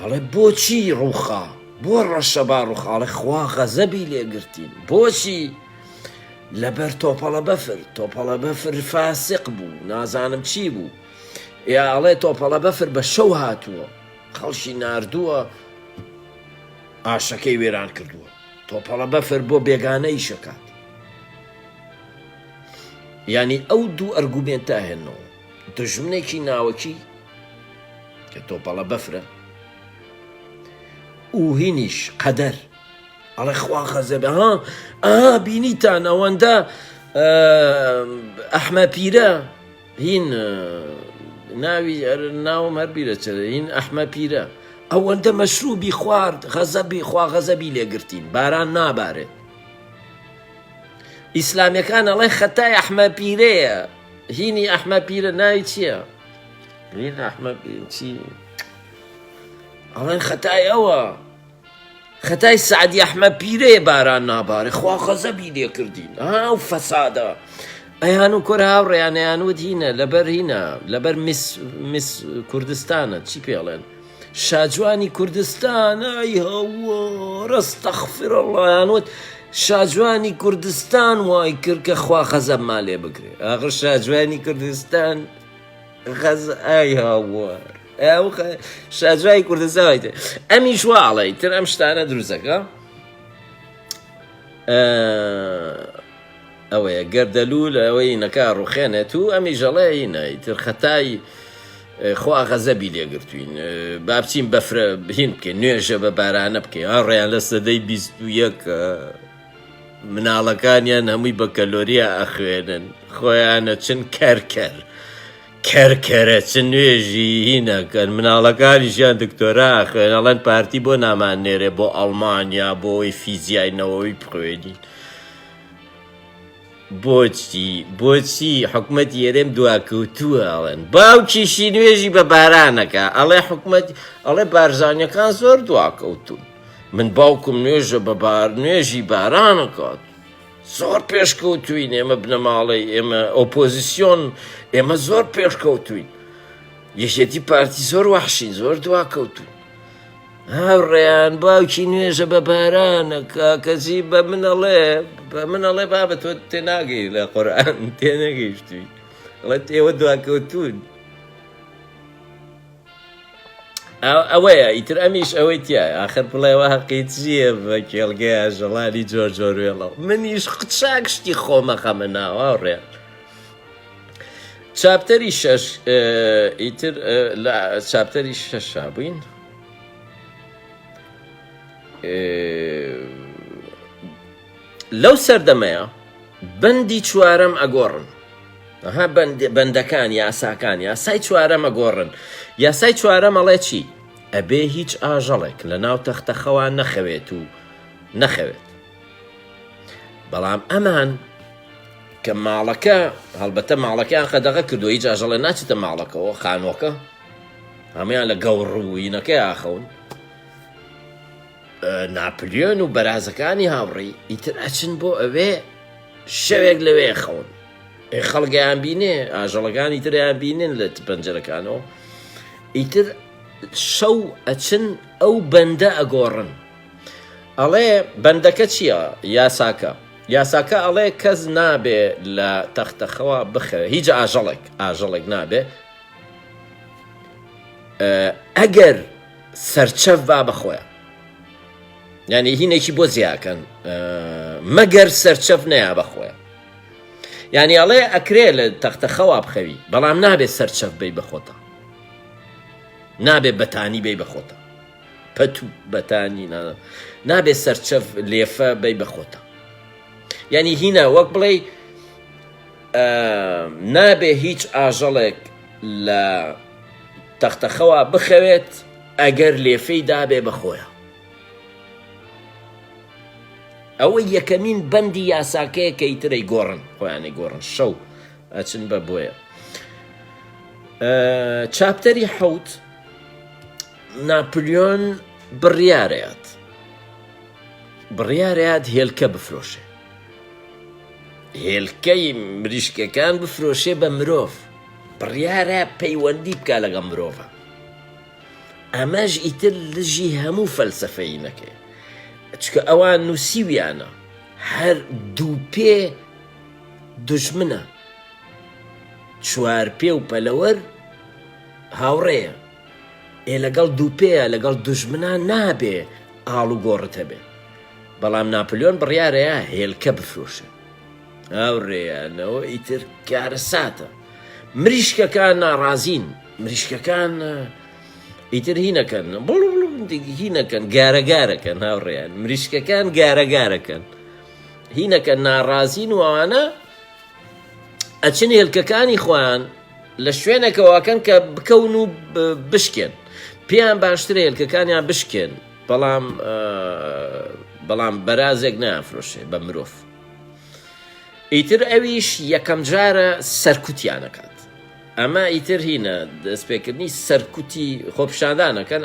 ئەڵێ بۆچی ڕووخا بۆ ڕەشەبا ڕووخاڵە خوا غەزەبی لێگرتین بۆچی لەبەر تۆپەڵە بەفر فاسق بوو نازانم چی بوو یا ئەڵێ تۆپەڵە بەفر بە شەو هاتووە خەڵشی ناردووە ئاشەکەی وێران کردووە تۆپەڵە بەفر بۆ بێگانەی شەکات ینی ئەو دوو ئەرگومێنتە هێنەوە دژمنێکی ناوەکی کە تۆپەڵە بەفرە و هینیش قەدەر ئەڵێ خوا خەزەبێ بینیتان ئەوەندە ئەحمە پیرە هین ناوم هەر بیرە چرە هین ئەحمە پیرە ئەوەندە مەشروبی خوارد خوا غەزەبی لێگرتین باران نابارێت ئیسلامیەکان ئەڵێ خەتای ئەحمە پیرەیە هینی ئەحمە پیرە ناوی چییە؟ هین ئەحمە چی؟ ئەڵێن خەتای ئەوە خەتای سعدی ئەحمە پیرەیە باران نابارێ خوا غەزەبی لێکردین ئەو فەسادە ئەیان و کۆرە هاوڕێیان ئەیانوت هینە لەبەر میس کوردستانە چی پێڵێن شاجوانی کوردستان ئەی هەوە ڕەستەغفیرەڵڵا ئەیانوت شاجوانی کوردستان وای کرد کە خوا غەزەبمان لێ بگرێ ئاخر شاجوانی کوردستان ئەی هەوە شاجوانی کوردستان وایتە ئەمیش واڵێ تر ئەم شتانە دروستەکە ئەوەیە گەردەلوول ئەوەی نەکا ڕوخێنێت و ئەمی ژەڵێ هینە تر خەتای خوا غەزەبی لێگرتوین با بچین بەفرە هین بکەین نوێژە بە بارانە بکەین ڕێیان لە سەدەی 21 مناڵەکانیان هەمووی بە کەلۆریە ئەخوێنن خۆیانە چن کەرکەرە چ نوێژی هینەکەن مناڵەکانیشیان دکتۆرا ئەخوێن ئەڵەن پارتی بۆ نامانێرێ بۆ ئەڵمانیا بۆی فیزیاینەوەی بخوێنین بۆچی حکومەتی ئێرەم دواکەوتووە ئەڵێن باوکیشی نوێژی بە بارانەکە ئەڵێ حکومەت ئەڵێ بارزانیەکان زۆر دواکەوتون من باوکم نوێژی بارانەکات زۆر پێشکەوتوین ئێمە بنەماڵی ئێمە ئۆپۆزیسیۆن ئێمە زۆر پێشکەوتوین یەکێتی پارتی زۆر وەحشین زۆر دواکەوتون هاوڕێیان باوکی نوێژە بە بارانەکە کەسی بە منەڵێ بابە تۆ تێناگەی لە قورئان تێنەگەیشتووی ئەڵێت ئێوە دواکەوتون ئەوەیە ئیتر ئەمیش ئەوەی تایە ئاخر بڵێەوە حەقی چییە بە کێڵگەیە ژەڵانی جۆرجۆروێڵە منیش چاکشتی خۆمەخەمە ناوەڕێ چاپتەری شەش ئیتر لە چاپتەری شەشا بووین لەو سەردەمەیە بەندی چوارەم ئەگۆڕن. ئەها بەندەکان یاساکان یاسای چوارەم ئەگۆڕن. یاسای چوارەم ئەڵێ چی؟ ئەبێ هیچ ئاژەڵێک لە ناو تەختەخەوە نەخەوێت و نەخەوێت. بەڵام ئەمان کە ماڵەکە هەڵبەتە ماڵەکەیان قەدەغە کردو هیچ ئاژەڵێ ناچێتە ماڵەکەەوە خانۆکە هەمویان لە گەوڕووینەکەی ئاخەون. ناپلیۆن و بەرازەکانی هاوڕێی ئیتر ئەچن بۆ ئەوێ شەوێک لەوێ خەون. خەڵگەیان بینێ ئاژەڵەکانی تریان بینن لە پەنجەرەکانەوە. ئیتر شەو ئەچن ئەو بەندە ئەگۆڕن. ئەڵێ بەندەکە چییە؟ یاساکە ئەڵێ کەس نابێ لە تەختەخەوە بخەوێ، هیچ ئاژەڵێک نابێ ئەگەر سەرچەف با بخۆیە. یعنی هینێکی بۆ زیاکەن مەگەر سەرچەف نەیا بەخۆیە. یعنی ئەڵێ ئەکرێ لە تەختەخەوە بخەوی بەڵام نابێت سەرچەف بی بەخۆتە، نابێت بەتانی بی بەخۆتە، پەت و بەتانی نابێت سەرچەف لێفە بی بەخۆتە. یعنی هینە وەک بڵێ نابێ هیچ ئاژەڵێک لە تەختەخەوە بخەوێت ئەگەر لێفەی دابێ بەخۆیە. ئەوە یەکەمین بەندی یاساکەیە کە ئیترەی گۆڕن، خۆیانەی گۆڕن شەو ئەچن بە بۆیە. چاپتەری حەوت ناپلیۆن بڕیارەیات هێلکە بفرۆشێ، هێلکەی مریشکەکان بفرۆشێ بە مرۆڤ، بڕیارە پەیوەندی بکە لەگە مرۆڤە. ئەمەش ئیتر لژی هەموو فەلسەفەی نەکێ، چکە ئەوان نووسیویانە هەر دوو پێ دوژمنە، چوار پێ و پەلەوەر هاوڕێیە. لەگەڵ دوو پێە لەگەڵ دوژمنان نابێ ئاڵ و گۆڕت هەبێ. بەڵام ناپلیۆن بڕیارەیە هێلکە بفرۆشێ. هاوڕێیانەوە ئیتر کارە ساتە. مریشکەکان ناڕازین، مریشکەکان ئیتر هینەکەن هینەکەن گارەگارەکەن. هاوڕێیان مریشکەکان گارەگارەکەن، هینەکە ناڕازین و ئەوانە ئەچن هێلکەکانی خۆیان لە شوێنێکەوەکەن کە بکەون و بشکێن. پێیان باشترە هێلکەکانیان بشکێن بەڵام بەرازێک نافرۆشێ بە مرۆڤ. ئیتر ئەویش یەکەم جارە سەرکوتیانەکات. ئەمە ئیتر هینە دەستپێکردنی سەرکوتی خۆپشاندانەکەن،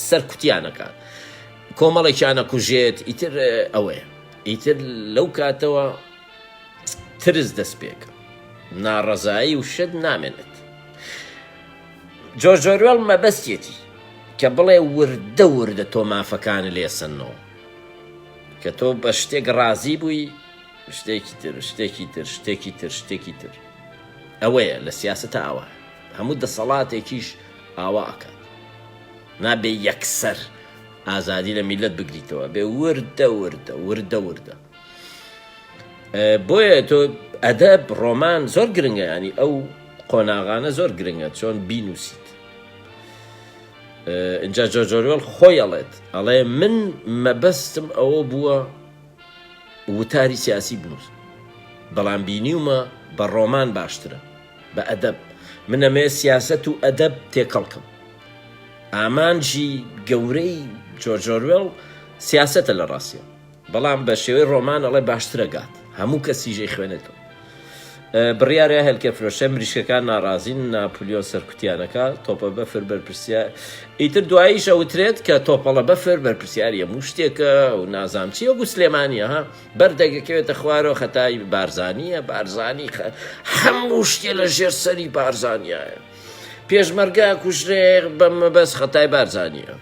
سەرکوتیانەکات کۆمەڵێکیانە کوژێت. ئیتر ئەوەیە، ئیتر لەو کاتەوە ترس دەست پێکە، ناڕەزایی و شت نامێنێت. جۆرج ئۆروێڵ مەبەستێتی کە بڵێ وردە وردە تۆ مافەکانە لێسنەوە، کە تۆ بە شتێک ڕازی بووی شتێکی تر. ئەوەیە لە سیاسەتە ئاوا هەموو دەسەڵاتێکیش ئاوا ئەکات، نابێ یەکسەر ئازادی لە میلەت بگریتەوە، بێ وردە. بۆیە تۆ ئەدەب ڕۆمان زۆر گرنگە، ینی ئەو قۆناغانە زۆر گرنگە چۆن بینووسیت. اینجا جۆرج ئۆروێڵ خۆی ئەڵێ من مەبەستم ئەوە بووە وتاری سیاسی بنووس، بەڵام بینیومە بە ڕۆمان باشترە، بە ئەدەب. من ئەمێ سیاسەت و ئەدەب تێکەڵکم. ئامانجی گەورەی جۆرج ئۆروێڵ سیاسەتە لە ڕاستیە، بەڵام بە شێوەی ڕۆمان ئەڵێ باشترەگات، هەموو کەسیژەی خوێنێتەوە. بڕیارە هێلکە فرۆشە، مریشکەکان ناڕازین، ناپلیۆن سەرکوتیانەکە تۆپە بەفر بەرپرسیار. ئیتر دواییش ئەوترێت کە تۆپەڵە بەفر بەرپرسیاری هەموو شتێکە و نازام چی وەکو سلێمانیە بەردەگەکەوێتە خوارەوە خەتای بارزانیە، بارزانی هەموو شتێ لە ژێر سەری بارزانیایە. پێشمەرگە کوژرێک بەمە بەس خەتای بارزانیە،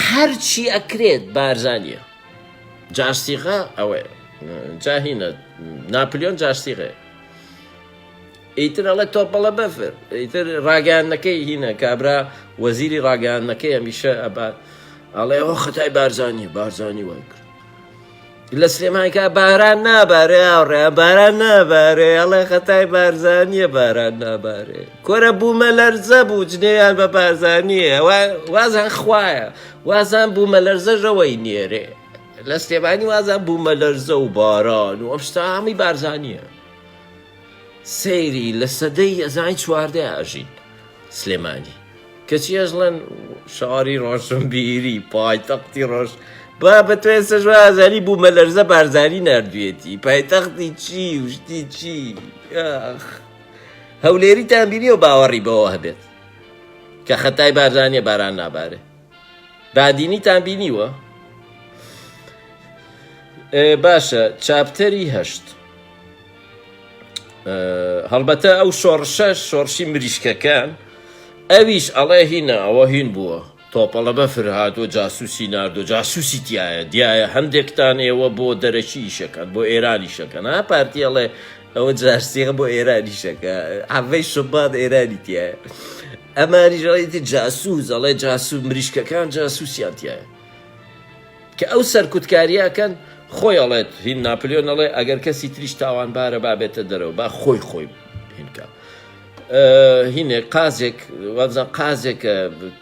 هەرچی ئەکرێت بارزانیە. جارسیغە ئەوەیە، جاهینە ناپلیۆن جارسیغێ. ئیتر ئەڵێ تۆپەڵە بەفر. ئیتر ڕاگەیاندنەکەی هینە کابرا وەزیری ڕاگەیاندنەکەی هەمیشە ئەبات ئەڵێ ئەوە خەتای بارزانی وای کرد. لە سلێمانیکە باران نابارێ، ئاوڕێ باران نابارێ، ئەڵێ خەتای بارزانیە باران نابارێ. کۆرە بوومە لەرزە بوو جنێیان بە بارزانیە، وازان خوایە، وازان بوومە لەرزەژەوەی نێرێ. لە سلێمانی وازان بوومە لەرزە و باران و ئەم شتا هەمی بارزانیە سەیری لە سەدەی ئەزانی چواردە ئاژین سلێمانی کەچی ئەژڵەن شاری ڕۆشنبیری پایتەختی ڕۆژ با بە توێ سەژوا ئازاری بوومە لەرزە بارزانی نردوێتی پایتەختی چی وشتی چی هەولێریتان بینی و باوەڕی بەوە هەبێت کە خەتای بارزانیە باران نابارێ بادینیتان بینیوە باشە چاپتەری هەشت هەڵبەتە ئەو شۆڕشی مریشکەکان ئەویش ئەڵێ هینە ئەوە هین بووە تۆپەڵە بەفر هاتووە جاسووسی ناردۆ جاسووسی تایە دیایە هەندێکتان ئێوە بۆ دەرەکی ئیشەکەن بۆ ئێرانی شەکەن ها پارتی ئەڵێ ئەوە جارسیغە بۆ ئێرانی شەکە ئەڤەی شبات ئێرانی تایە ئەمانی ژەڵێتی جاسووس ئەڵێ جاسوو مریشکەکان جاسووسیان تایە کە ئەو سەرکوتکاریەکەن خۆی ئەڵێت هین ناپلیۆن ئەڵێ ئەگەر کەسی تریش تاوانبارە بابێتە دەرەوە با خۆی هینکە هینێ قازێک وابزان قازێکە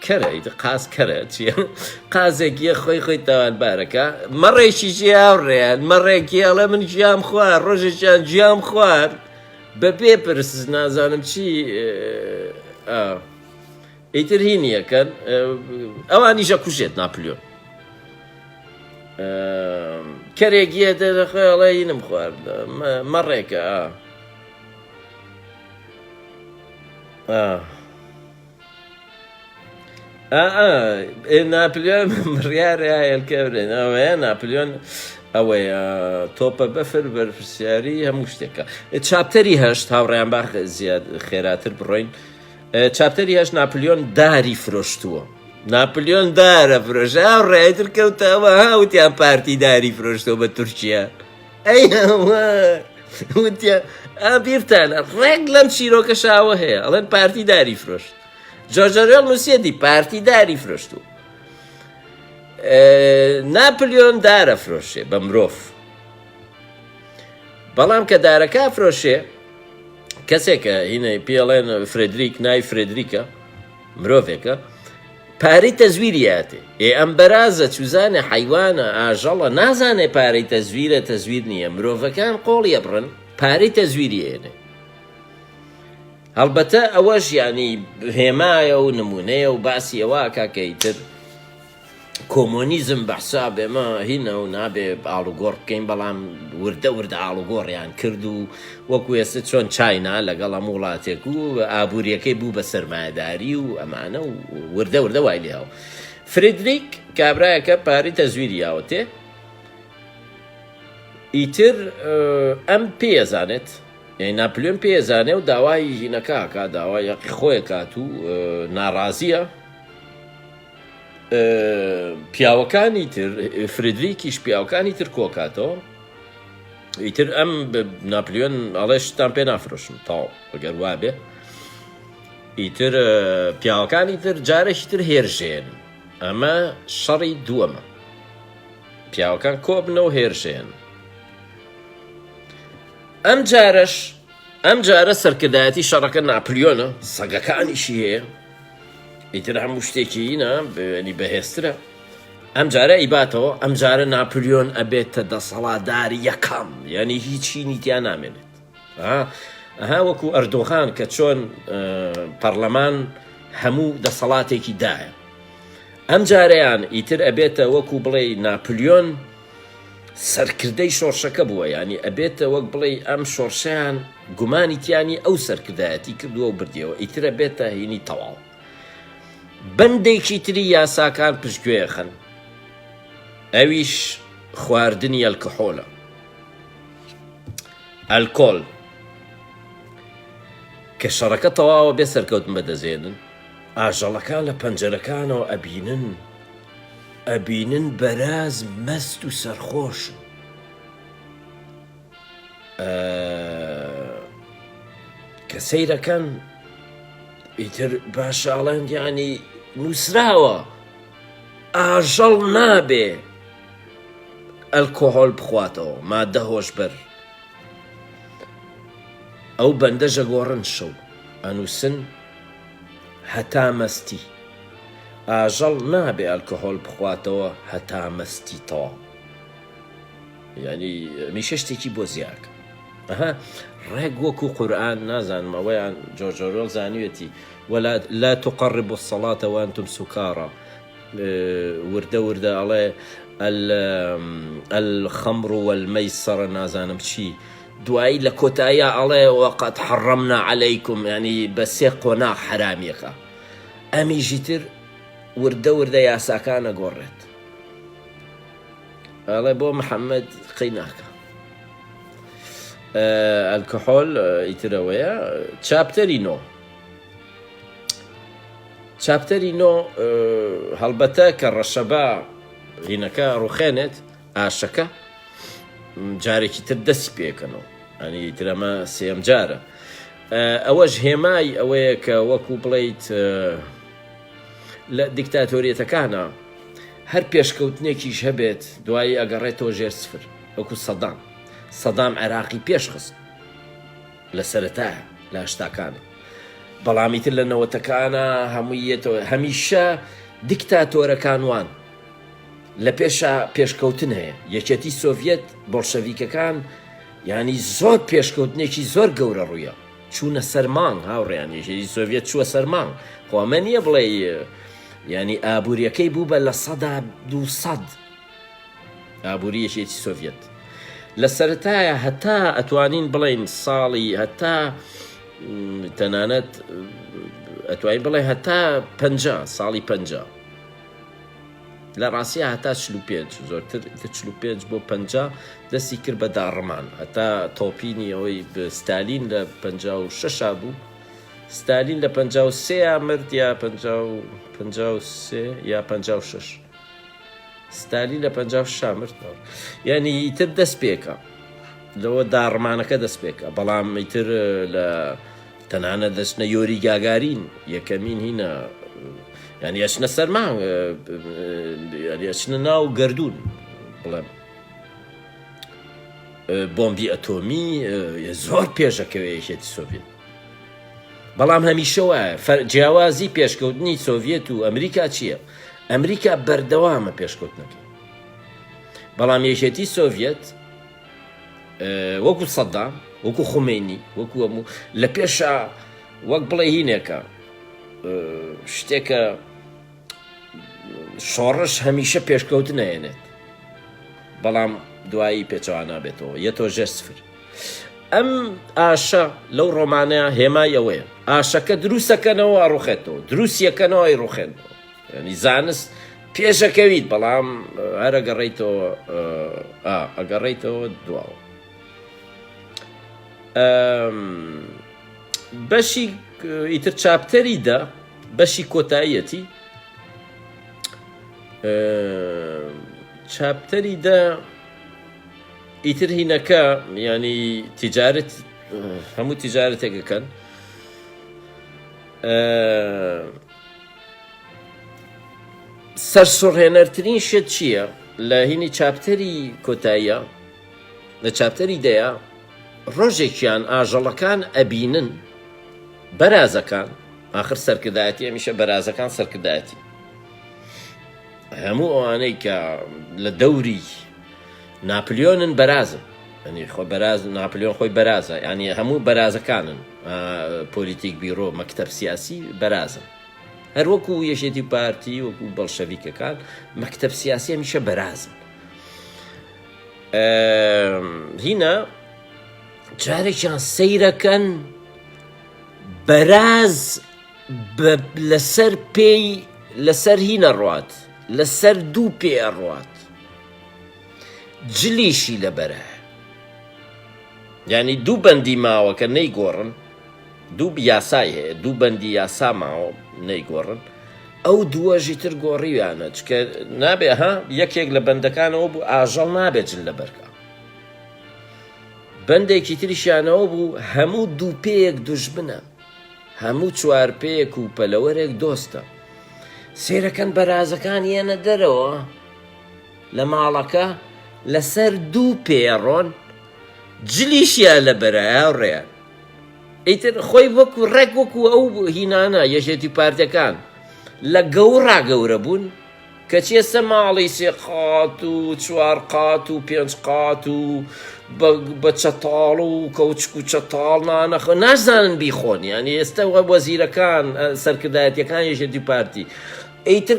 کەرە قاز کەرە چیە قازێکیە خۆی تاوانبارەکە مەڕێکی ژیاوڕێیان مەڕێکی ئەڵێ من ژیام خوار ڕۆژێکیان گیام خوار بەبێ پرس نازانم چی ئیتر هینیەکەن ئەوانیشە کوژێت ناپلیۆن کەرێکیە دەخۆڵە هینم خوارد مەڕێکە ناپلیۆن مڕیارە هێلکەورێن ئەوەیە ناپلیۆن ئەوەیە تۆپە بەفر بەرپرسیاری هەموو شتێکە چاپتەری هەشت هاوڕێیان باخ زیاد خێراتر بڕۆین چاپتەری هەشت ناپلیۆن داری فرۆشتووە ناپلیۆن دارە فرۆش ڕێتر کەوتەوە هاوتیان پارتی داری فرۆشتەوە بە تورکیا وتیان بیرتانە ڕێک لەم چیرۆکە شاوە هەیە ئەڵێن پارتی داری فرۆشت جۆرجۆرێڵ نووسێتی پارتی داری فرۆشتووە ناپلیۆن دارە فرۆشێ بە مرۆڤ بەڵام کە دارەکە فرۆشێ کەسێکە هینەی پێڵێن فرێدریک ناوی فرێدریکە مرۆڤێکە پارەی تەزویریاتێ ئەم بەرازە چوزانە حیوانە ئاژەڵە نازانێ پارەی تەزویرە تەزویر نییە مرۆڤەکان قۆڵیە بڕن پارەی تەزویریێنێ هەڵبەتە ئەوەش ینی هێمایە و نمونەیە و باسی ئەوە کاکەیتر کۆمۆنیزم بەحسا بێمە هینە و نابێ ئاڵوگۆڕ بکەین بەڵام وردە ئاڵوگۆڕیان کرد و وەکو ئێستا چۆن چاینا لەگەڵ هەم وڵاتێک و ئابوووریەکەی بوو بە سەرمایەداری و ئەمانە و وردە وای لێەوە فرێدریک کابراایەکە پارەی تەزویریاوەتێ ئیتر ئەم پێزانێت یعنی ناپلیۆن پێزانێ و داوای ژینەکە داوای یەقی خۆی کات و ناڕازیە پیاوەکانی تر فرێدریکیش پیاوەکانی تر کۆکاتەوە ئیتر ئەم ناپلیۆن ئەڵێ شتان پێ نافرۆشم تاو ئەگەر وابێ ئیتر پیاوەکانی تر جارێکی تر هێرشێن ئەمە شەڕی دووەمە پیاوەکان کۆبنەوە هێرشێن ئەم جارە سەرکردایەتی شەڕەکە ناپلیۆنە سەگەکانیشی هەیە ئیتر هەموو شتێکی هینە بەنی بەهێزترە ئەم جارە ئیباتەوە ئەم جارە ناپلیۆن ئەبێتە دەسەڵاتداری یەکەم یعنی هیچی نیتیان نامێنێت ئەها وەکو ئەردۆغان کە چۆن پەرلەمان هەموو دەسەڵاتێکی دایە ئەم جارەیان ئیتر ئەبێتە وەکو بڵێ ناپلیۆن سەرکردەی شۆڕشەکە بووە ینی ئەبێتە وەک بڵێ ئەم شۆڕشیان گومانی تیانی ئەو سەرکردایەتی کردووە و بردیەوە ئیترە بێتە هینی تەواو بەندێکی تری یاساکان پشتگوێخن ئەویش خواردنی ئەلکۆحۆلە ئەلکۆل کە شەڕەکە تەواوە بێ سەرکەوتن بەدەزێنن ئاژەڵەکان لە پەنجەرەکانەوە ئەبینن بەراز مەست و سەرخۆشن کە سەیرەکەن ئیتر باشاڵەن ینی نووسراوە ئاژەڵ نابێ ئەلکۆهۆل بخواتەوە مادە هۆشبەر ئەو بەندەژە گۆڕن شەو ئەنووسن هەتا مەستی ئاژەڵ نابێ ئەلکۆهۆل بخواتەوە هەتا مەستی تەواو ینی میشە شتێکی بۆ زیاکە ئەها ڕێک وەکو قورئان نازانم ئەوەیان جۆرجۆرۆڵ زانیوێتی ولا لا تقربوا الصلاة وأنتم سكارى وردە ئەڵێ الخمر والميسر نازانم چی دوایی لە کۆتاییە ئەڵێ وقد حرمنا عليكم ینی بە سێ قۆناغ حرامیەکە ئەمیژی تر وردە یاساکانە گۆڕێت ئەڵێ بۆ محەممەد قەی ناکە ئەلکحۆل ئیترەوەیە چاپتەری نۆ هەڵبەتە کە ڕەشەبا هینەکە ڕوخێنێت ئاشەکە جارێکی تر دەستی پێکەنەوە ئەنی ترەمە سێم جارە ئەوەش هێمای ئەوەیە کە وەکو بڵیت لە دیکتاتۆریەتەکانە هەر پێشکەوتنێکیش هەبێت دوایی ئەگەڕێتەوە ژێر سفر وەکو سەدام عێراقی پێشخست لە سەرەتایە لە هەشتاکانە بەڵامی تر لە نەوەتەکانە هەموویەتەوە هەمیشە دیکتاتۆرەکان وان لە پێشکەوتن هەیە یەکێتی سۆڤێت بۆڵشەڤیکەکان ینی زۆر پێشکەوتنێکی زۆر گەورە ڕوویە چوونە سەرمانگ هاوڕێیان یەکێتی سۆڤێت چووە سەرمانگ خۆ ئەمە نییە بڵێ ینی ئابوووریەکەی بوو بە لە 200 ئابووری یەکێتی سۆڤێت لە سەرەتایە هەتا ئەتوانین بڵێن ساڵی هەتا تەنانەت ئەتوانین بڵێ هەتا 50 ساڵی 50 لە ڕاستیە هەتا 45 زۆرتر 45 بۆ 50 دەستی کرد بە داڕمان هەتا تۆپینی ئەوەی ستالین لە 56 بوو ستالین لە 53 مرد یا 53 یا 56 ستالین لە 56 مرد یعنی ئیتر دەست پێکە لەوە داڕمانەکە دەست پێکە بەڵام ئیتر لە تەنانە دەچنە یۆری گاگارین یەکەمین هینە ینی ئەچنە سەرمان ئەچنە ناو گەردوون بڵێم بۆمبی ئەتۆمی زۆر پێشەکەوێ یەکێتی سۆڤێت بەڵام هەمیشە وایە جیاوازی پێشکەوتنی سۆڤێت و ئەمریکا چییە؟ ئەمریکا بەردەوامە پێشکەوتنەکە بەڵام یەکێتی سۆڤێت وەکو سەدام وەکو خومێنی وەکو هەموو لە پێشە وەک بڵێ هینێکە شتێکە شۆڕش هەمیشە پێشکەوتن هێنێت بەڵام دوایی پێچەوە نابێتەوە یەتۆ ژێر سفر ئەم ئاشە لەو ڕۆمانەیە هێمای ئەوەیە ئاشەکە دروستەکەنەوە ڕوخێتەوە دروستیەکەنەوە ڕوخێنەوە ینی زانست پێشەکەویت بەڵام هەر ئەگەڕێیتەوە دواوە بەشی ئیتر چاپتەریدا بەشی کۆتاییەتی چاپتەریدا ئیتر هینەکە ینی تیجارەت هەموو تیجارەتێکەکەن سەرسوڕهێنەرترین شت چییە لە هینی چاپتەری کۆتاییە لە چاپتەری دەیە ڕۆژێکیان ئاژەڵەکان ئەبینن بەرازەکان آخر سەرکردایەتی هەمیشە بەرازەکان سەرکردایەتی هەموو ئەوانەی کە لە دەوری ناپلیۆنن بەرازن ینی خۆ بەراز ناپلیۆن خۆی بەرازە ینی هەموو بەرازەکانن پۆلیتیک بیرۆ مەکتەب سیاسی بەرازن هەر وەکو یەشێتی پارتی وەکو بەڵشەڤیکەکان مەکتەب سیاسی هەمیشە بەرازن هینە جارێکیان سەیرەکەن بەراز لەسەر پێی لەسەر هینە ڕوات لەسەر دوو پێ ئەڕوات جلیشی لەبەرە یعنی دوو بەندی ماوە کە نەیگۆڕن دوو یاسای هەیە دوو بەندی یاسا ماوە نەیگۆڕن ئەو دووەژی تر گۆڕیویانە چکە نابێ یەکێک لە بەندەکانەوە بوو ئاژەڵ نابێت جل لەبەرکە بەندێکی تریشیانەوە بوو هەموو دوو پێیەک دوژمنە هەموو چوار پێیەک و پەلەوەرێک دۆستە سێرەکەن بەرازەکان یەنە دەرەوە لە ماڵەکە لەسەر دوو پێڕۆن جلیشیان لە بەرایە ڕێیان ئیتر خۆی وەکو ڕێک وەکو ئەو هینانە یەشێتی پارتەکان لە گەورە بوون کەچی ئێستا ماڵی 3 قات و 4 قات و 5 قات و بە چەتاڵ و کەوچک و چەتاڵ نانەخ نازانن بیخۆن، ینی ئێستا وەزیرەکان سەرکردایەتیەکان یەکێتی پارتی ئەیتر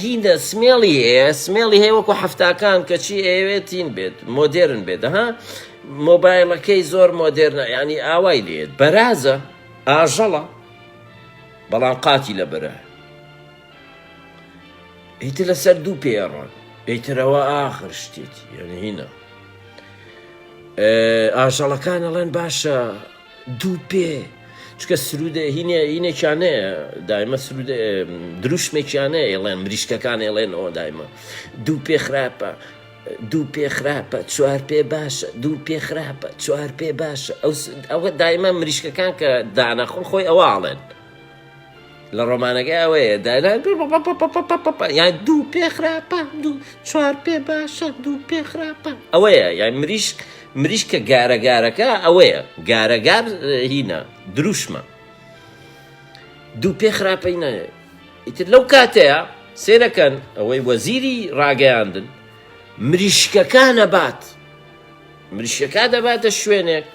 هینە سمێڵی هەیە، سمێڵی هەیە وەکو هەفتاکان کەچی ئەوێتین بێت مۆدێرن بێت ها مۆبایلەکەی زۆر مۆدێرنە، ینی ئاوای لێت بەرازە ئاژەڵە بەڵام قاتی لە بەرە ئیتر لەسەر 2 پێڕۆن ئیترەوە ئاخر شتێتی یعنی هینە ئاژەڵەکان ئەڵێن باشە 2 پێ چکە سرودە هینێکیانەیە دایمە سرودە دروشمێکیانەیە ئێڵێن مریشکەکان ئێڵێن ئەوە دایمە 2 پێ خراپە 2 پێ خراپە 4 پێ باشە 2 پێ خراپە 4 پێ باشە ئەوە دایمە مریشکەکان کە دانەخۆن خۆی ئەوواڵێن لە ڕۆمانەکە ئەوەیە دایان یان 2 پێ خراپە 4 پێ باشە 2 پێ خراپە ئەوەیە یان مریشکە گارەگارەکە ئەوەیە گارەگار هینە دروشمە 2 پێ خراپەی نایە ئیتر لەو کاتەیە سێرەکەن ئەوەی وەزیری ڕاگەیاندن مریشکەکانە بات مریشکەکە دەباتە شوێنێک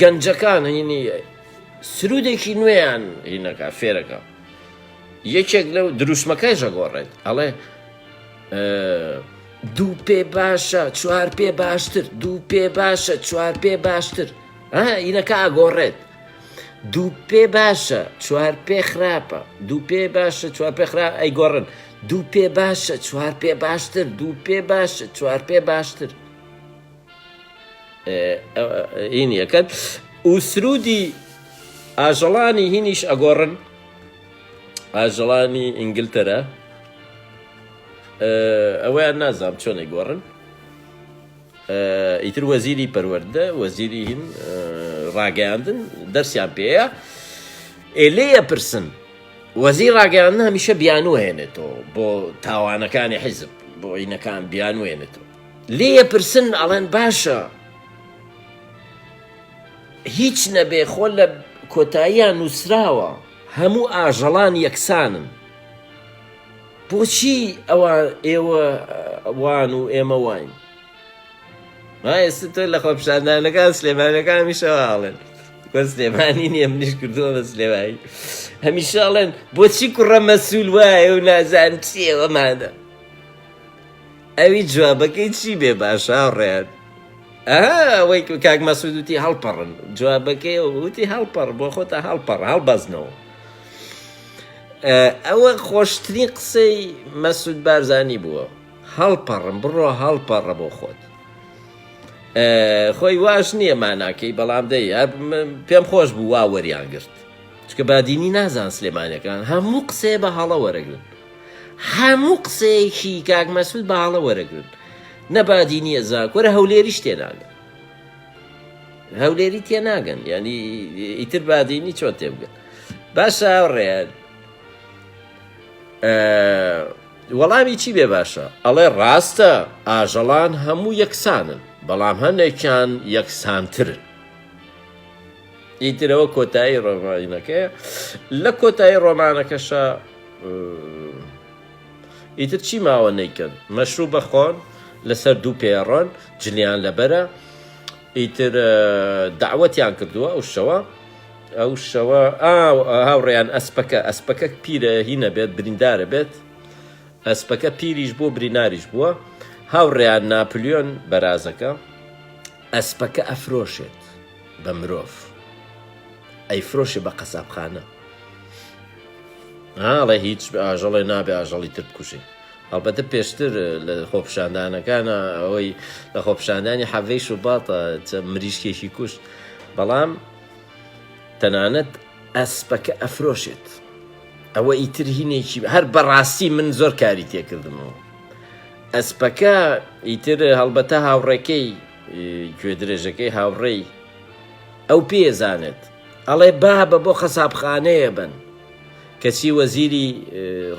گەنجەکان هینی سرودێکی نوێیان هینەکە فێرەکە یەکێک لەو دروشمەکەی ژەگۆڕێت ئەڵێ 2 پێ باشە 4 پێ باشتر 2 پێ باشە 4 پێ باشتر هینەکە ئاگۆڕێت 2 پێ باشە 4 پێ خراپە 2 پێ باشە 4 پێ خراپ ئەی گۆڕن 2 پێ باشە 4 پێ باشتر 2 پێ باشە 4 پێ باشتر هینیەکەن و سرودی ئاژەڵانی هینیش ئەگۆڕن ئاژەڵانی ئینگلتەرە ئەوەیان نازام چۆن ئەیگۆڕن ئیتر وەزیری پەروەردە وەزیری هین ڕاگەیاندن دەرسیان پێەیە لێیە پرسن وەزیر ڕاگەیاندن هەمیشە بیانوو هێنێتەوە بۆ تاوانەکانی حیزب بۆ عینەکان بیانوو هێنێتەوە لێیە پرسن ئەڵێن باشە هیچ نەبێ خۆ لە کۆتاییان نووسراوە هەموو ئاژەڵان یەکسانن بۆچی ئێوە وان و ئێمە واین ئێستا تۆ لە خۆپیشاندانەکان سلێمانەکان هەمیشەواڵێن کۆ سلێمانی نییە منیش کردووە بە سلێمانی هەمیشاڵێن بۆچی کوڕە مەسوول وایە و نازان چی ئێوەمانە ئەوی جوابەکەی چی بێ باشە ڕێن ئەوەی کاک مەسوود وتی هەڵپەڕن جوابەکەی وتی هەڵپەڕ بۆ خۆتە هەڵپەڕ هەڵبەزنەوە ئەوە خۆشترین قسەی مەسوود بارزانی بووە هەڵپەڕم بڕۆ هەڵپەڕە بۆ خۆت خۆی واش نییە ماناکەی بەڵام دەی پێم خۆش بوو وا وەریان گرت چکە بادینی نازان سلێمانەکان هەموو قسەیە بە هەڵە وەرەگرن هەموو قسەیەکی کاک مەسوود بە هەڵە وەرەگرن نەبادی نییە زان وەرە هەولێریش تێناگەن هەولێری تێناگەن ینی ئیتر بادینی چۆن تێبگەن باشە ڕێیان وەڵامی چی بێ باشە ئەڵێ ڕاستە ئاژەڵان هەموو یەکسانن بەڵام هەندێکیان یەکسانترن ئیترەوە کۆتایی ڕۆمانەکەیە لە کۆتایی ڕۆمانەکەشە ئیتر چی ماوە نەیکەن مەشروب بەخۆن لەسەر 2 پێڕۆن جلیان لەبەرە ئیتر داوەتیان کردووە ئەو شەوە هاوڕێیان ئەسپەکە پیرە هینە بێت بریندارە بێت ئەسپەکە پیریش بۆ بریناریش بووە هاوڕێیان ناپلیۆن بەرازەکە ئەسپەکە ئەفرۆشێت بە مرۆڤ ئەیفرۆشێ بە قەسابخانە ئاڵێ هیچ ئاژەڵێ نابێ ئاژەڵی تر بکوژێ ئەڵبەتە پێشتر لە خۆپیشاندانەکانە ئەوەی لە خۆپیشاندانی حەڤەی شوباتە مریشکێکی کوشت بەڵام تەنانەت ئەسپەکە ئەفرۆشێت ئەوە ئیتر هینێکی هەر بەڕاستی من زۆر کاری تێکردمەوە ئەسپەکە ئیتر هەڵبەتە هاوڕێکەی گوێ درێژەکەی هاوڕێی ئەو پێزانێت ئەڵێ بابە بۆ خەسابخانەیە بن کەچی وەزیری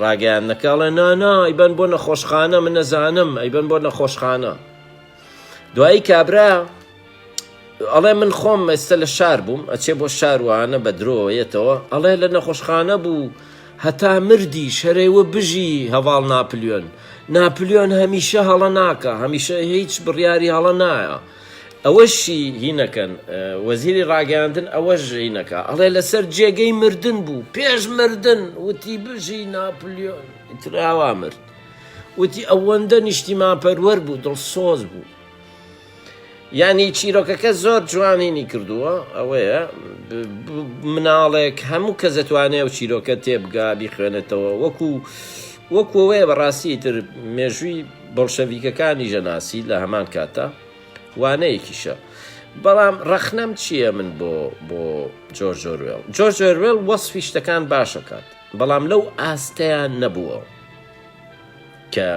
ڕاگەیاندنەکەڵێ نانا ئەیبەن بۆ نەخۆشخانە من نەزانم ئەیبەن بۆ نەخۆشخانە دوایی کابرا ئەڵێ من خۆم ئێستا لە شار بووم ئەچێ بۆ شاروانە بە درۆیەتەوە ئەڵێ لە نەخۆشخانە بوو هەتا مردی شەرێوە بژی هەواڵ ناپلیۆن هەمیشە هەڵە ناکە هەمیشە هیچ بڕیاری هەڵە نایە ئەوەشی هینەکەن وەزیری ڕاگەاندن ئەوەش هینەکە ئەڵێ لەسەر جێگەی مردن بوو پێش مردن وتی بژی ناپلیۆن تراوا مرد وتی ئەوەندە نیشتیمان پەروەەر بوو دڵسۆز بوو یعنی چیرۆکەکە زۆر جوانینی کردووە ئەوەیە مناڵێک هەموو کەس دەتوانێت و چیرۆکە تێبگا بیخوێنێتەوە وەکوەوەیە بەڕاستی تر مێژووی بەڵشەڤیکەکانی ژەناسی لە هەمان کاتە وانەیەکیشە بەڵام ڕەخنەم چییە من بۆ جۆرج ئۆروێڵ جۆرج ئۆروێڵ وەسفی شتەکان باشەکات بەڵام لەو ئاستەیان نەبووە کە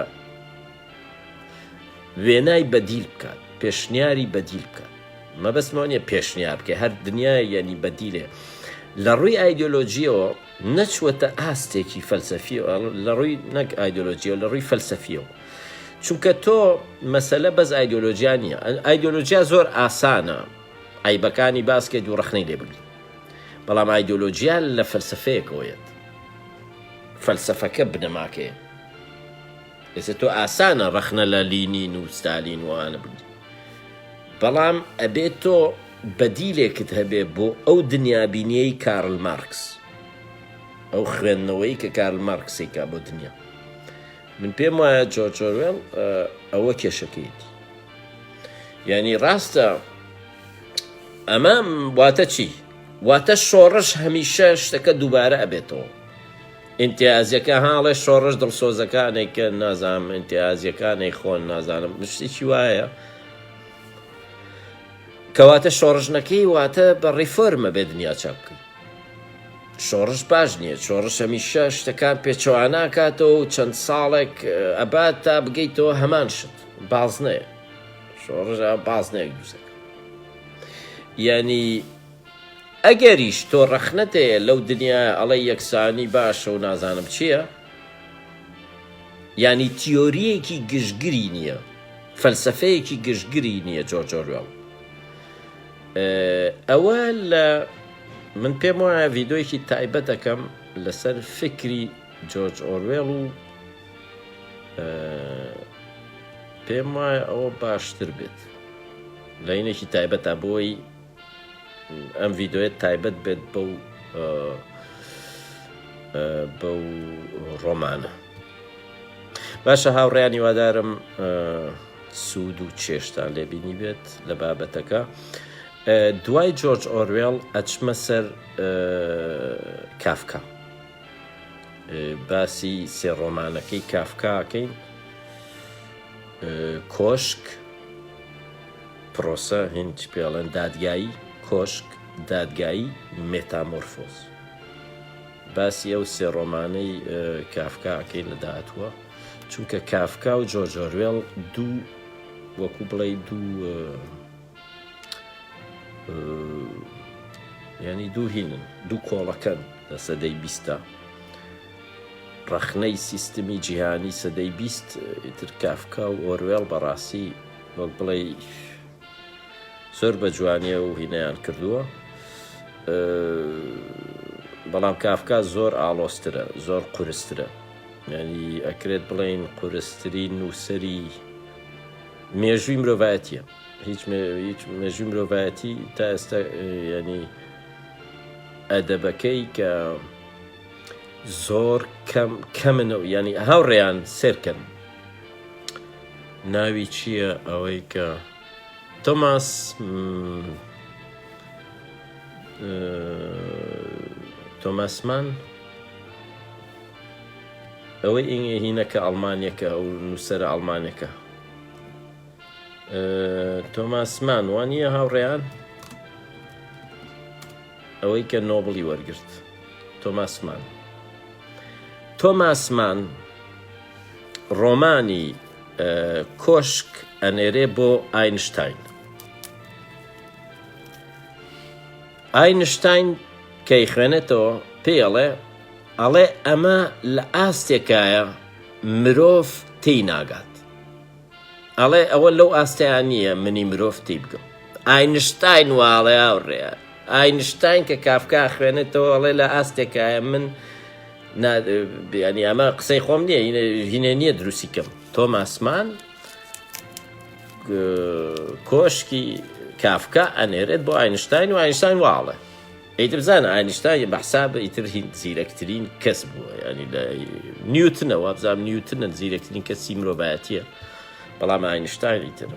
وێنای بەدیل بکات پێشنیاری بەدیل بکات مەبەستمەوە نیە پێشنیار بکە هەر دنیای یعنی بەدیلێ لە ڕووی ئایدۆلۆژیەوە نەچوەتە ئاستێکی فەلسەفیەوە لە ڕووی نەک ئایدۆلۆژیەوە لە ڕووی فەلسەفیەوە چونکە تۆ مەسەلە بەس ئایدۆلۆژیا نیە ئایدۆلۆژیا زۆر ئاسانە عیبەکانی باسکێت و ڕەخنەی لێ بگری بەڵام ئایدۆلۆژیا لە فەلسەفەیەکەوەیەت فەلسەفەکە بنەماکەیە ئێستا تۆ ئاسانە ڕەخنە لە لینین و ستالین وانە بگری بەڵام ئەبێت تۆ بەدیلێکت هەبێ بۆ ئەو دنیابینیەی کارل مارکس ئەو خوێندنەوەی کە کارل مارکسێکا بۆ دنیا من پێم وایە جۆرج ئۆروێڵ ئەوە کێشەکەیەتی یعنی ڕاستە ئەمە واتە چی؟ واتە شۆڕش هەمیشە شتەکە دووبارە ئەبێتەوە ئیمتیازیەکە هاڵێ شۆڕش دڵسۆزەکانێک کە نازانم ئیمتیازیەکانەی خۆن نازانم شتێکی وایە کەواتە شۆڕژنەکەی واتە بە ڕیفۆرمە بێ دنیا چاپ بکەی شۆڕش باش نییە شۆڕش هەمیشە شتەکان پێچەواناکاتەوە و چەند ساڵێک ئەبات تا بگەیتەوە هەمان شت بازنەیە شۆڕژ بازنەیەک دووسەکە یعنی ئەگەریش تۆ ڕەخنەتەیە لەو دنیا ئەڵێ یەکسانی باشە و نازانم چییە ینی تیۆریەکی گشتگیری نییە فەلسەفەیەکی گشتگیری نییە جۆرج ئۆروێڵ ئەوە لە من پێم وایە ڤیدۆیەکی تایبەت دەکەم لەسەر فکری جۆرج ئۆروێڵ و پێم وایە ئەوە باشتر بێت لە اینێکی تایبەتە بۆی ئەم ڤیدۆیە تایبەت بێت بەو ڕۆمانە باشە هاوڕێیانی وادارم سوود و چێشتان لێبینی بێت لە بابەتەکە دوای جۆرج ئۆروێڵ ئەچمە سەر کافکا باسی سێ ڕۆمانەکەی کافکاکەین کۆشک پرۆسە هینچ پێڵێن دادگایی کۆشک دادگایی مێتامۆرفۆز باسی ئەو سێ ڕۆمانەی کافکاکەی لە داهاتووە چونکە کافکا و جۆرج ئۆروێڵ دوو وەکو بڵێ ینی دوو هینن دوو کۆڵەکەن لە سەدەی بیستە ڕەخنەی سیستمی جیهانی سەدەی بیست ئیتر کافکا و ئۆروێڵ بەڕاستی وەک بڵێ زۆر بە جوانیە و هینەیان کردووە بەڵام کافکا زۆر ئاڵۆسترە زۆر قورسترە ینی ئەکرێت بڵێن قورستترین نووسەری مێژووی مرۆڤایەتیە هیچ مێژووی مرۆڤایەتی تا ئێستا ینی ئەدەبەکەی کە زۆر کەمنەوە ینی هاوڕێیان سێرکەن ناوی چییە ئەوەی کە تۆماسمان ئەوەی هینەکە ئەڵمانیەکە ئەو نووسەرە ئەڵمانەکە تۆماسمان وانە هاوڕێیان ئەوەی کە نۆبڵی وەرگرت تۆماسمان ڕۆمانی کۆشک ئەنێرێ بۆ ئاینشتاین کەی خوێنێتەوە پێڵێ ئەڵێ ئەمە لە ئاستێکایە مرۆڤ تێی ناگات ئەڵێ ئەوە لەو ئاستیان نییە منی مرۆڤ تێی بگەم ئاینشتاین واڵێ هاوڕێە ئاینشتاین کە کافکا خوێنێتەوە ئەڵێ لە ئاستێکایە من ینی ئەمە قسەی خۆم نییە هینە نییە دروستیکەم تۆماسمان کۆشکی کافکا ئەنێرێت بۆ ئاینشتاین و ئاینشتاین واڵێ ئیتر بزانە ئاینشتاین بەحسابە ئیتر هین زیرەکترین کەس بووە ینی لە نیوتنەوە بزانام نیوتنە زیرەکترین کەسی مرۆڤایەتیە بەڵام ئاینشتاین ئیتر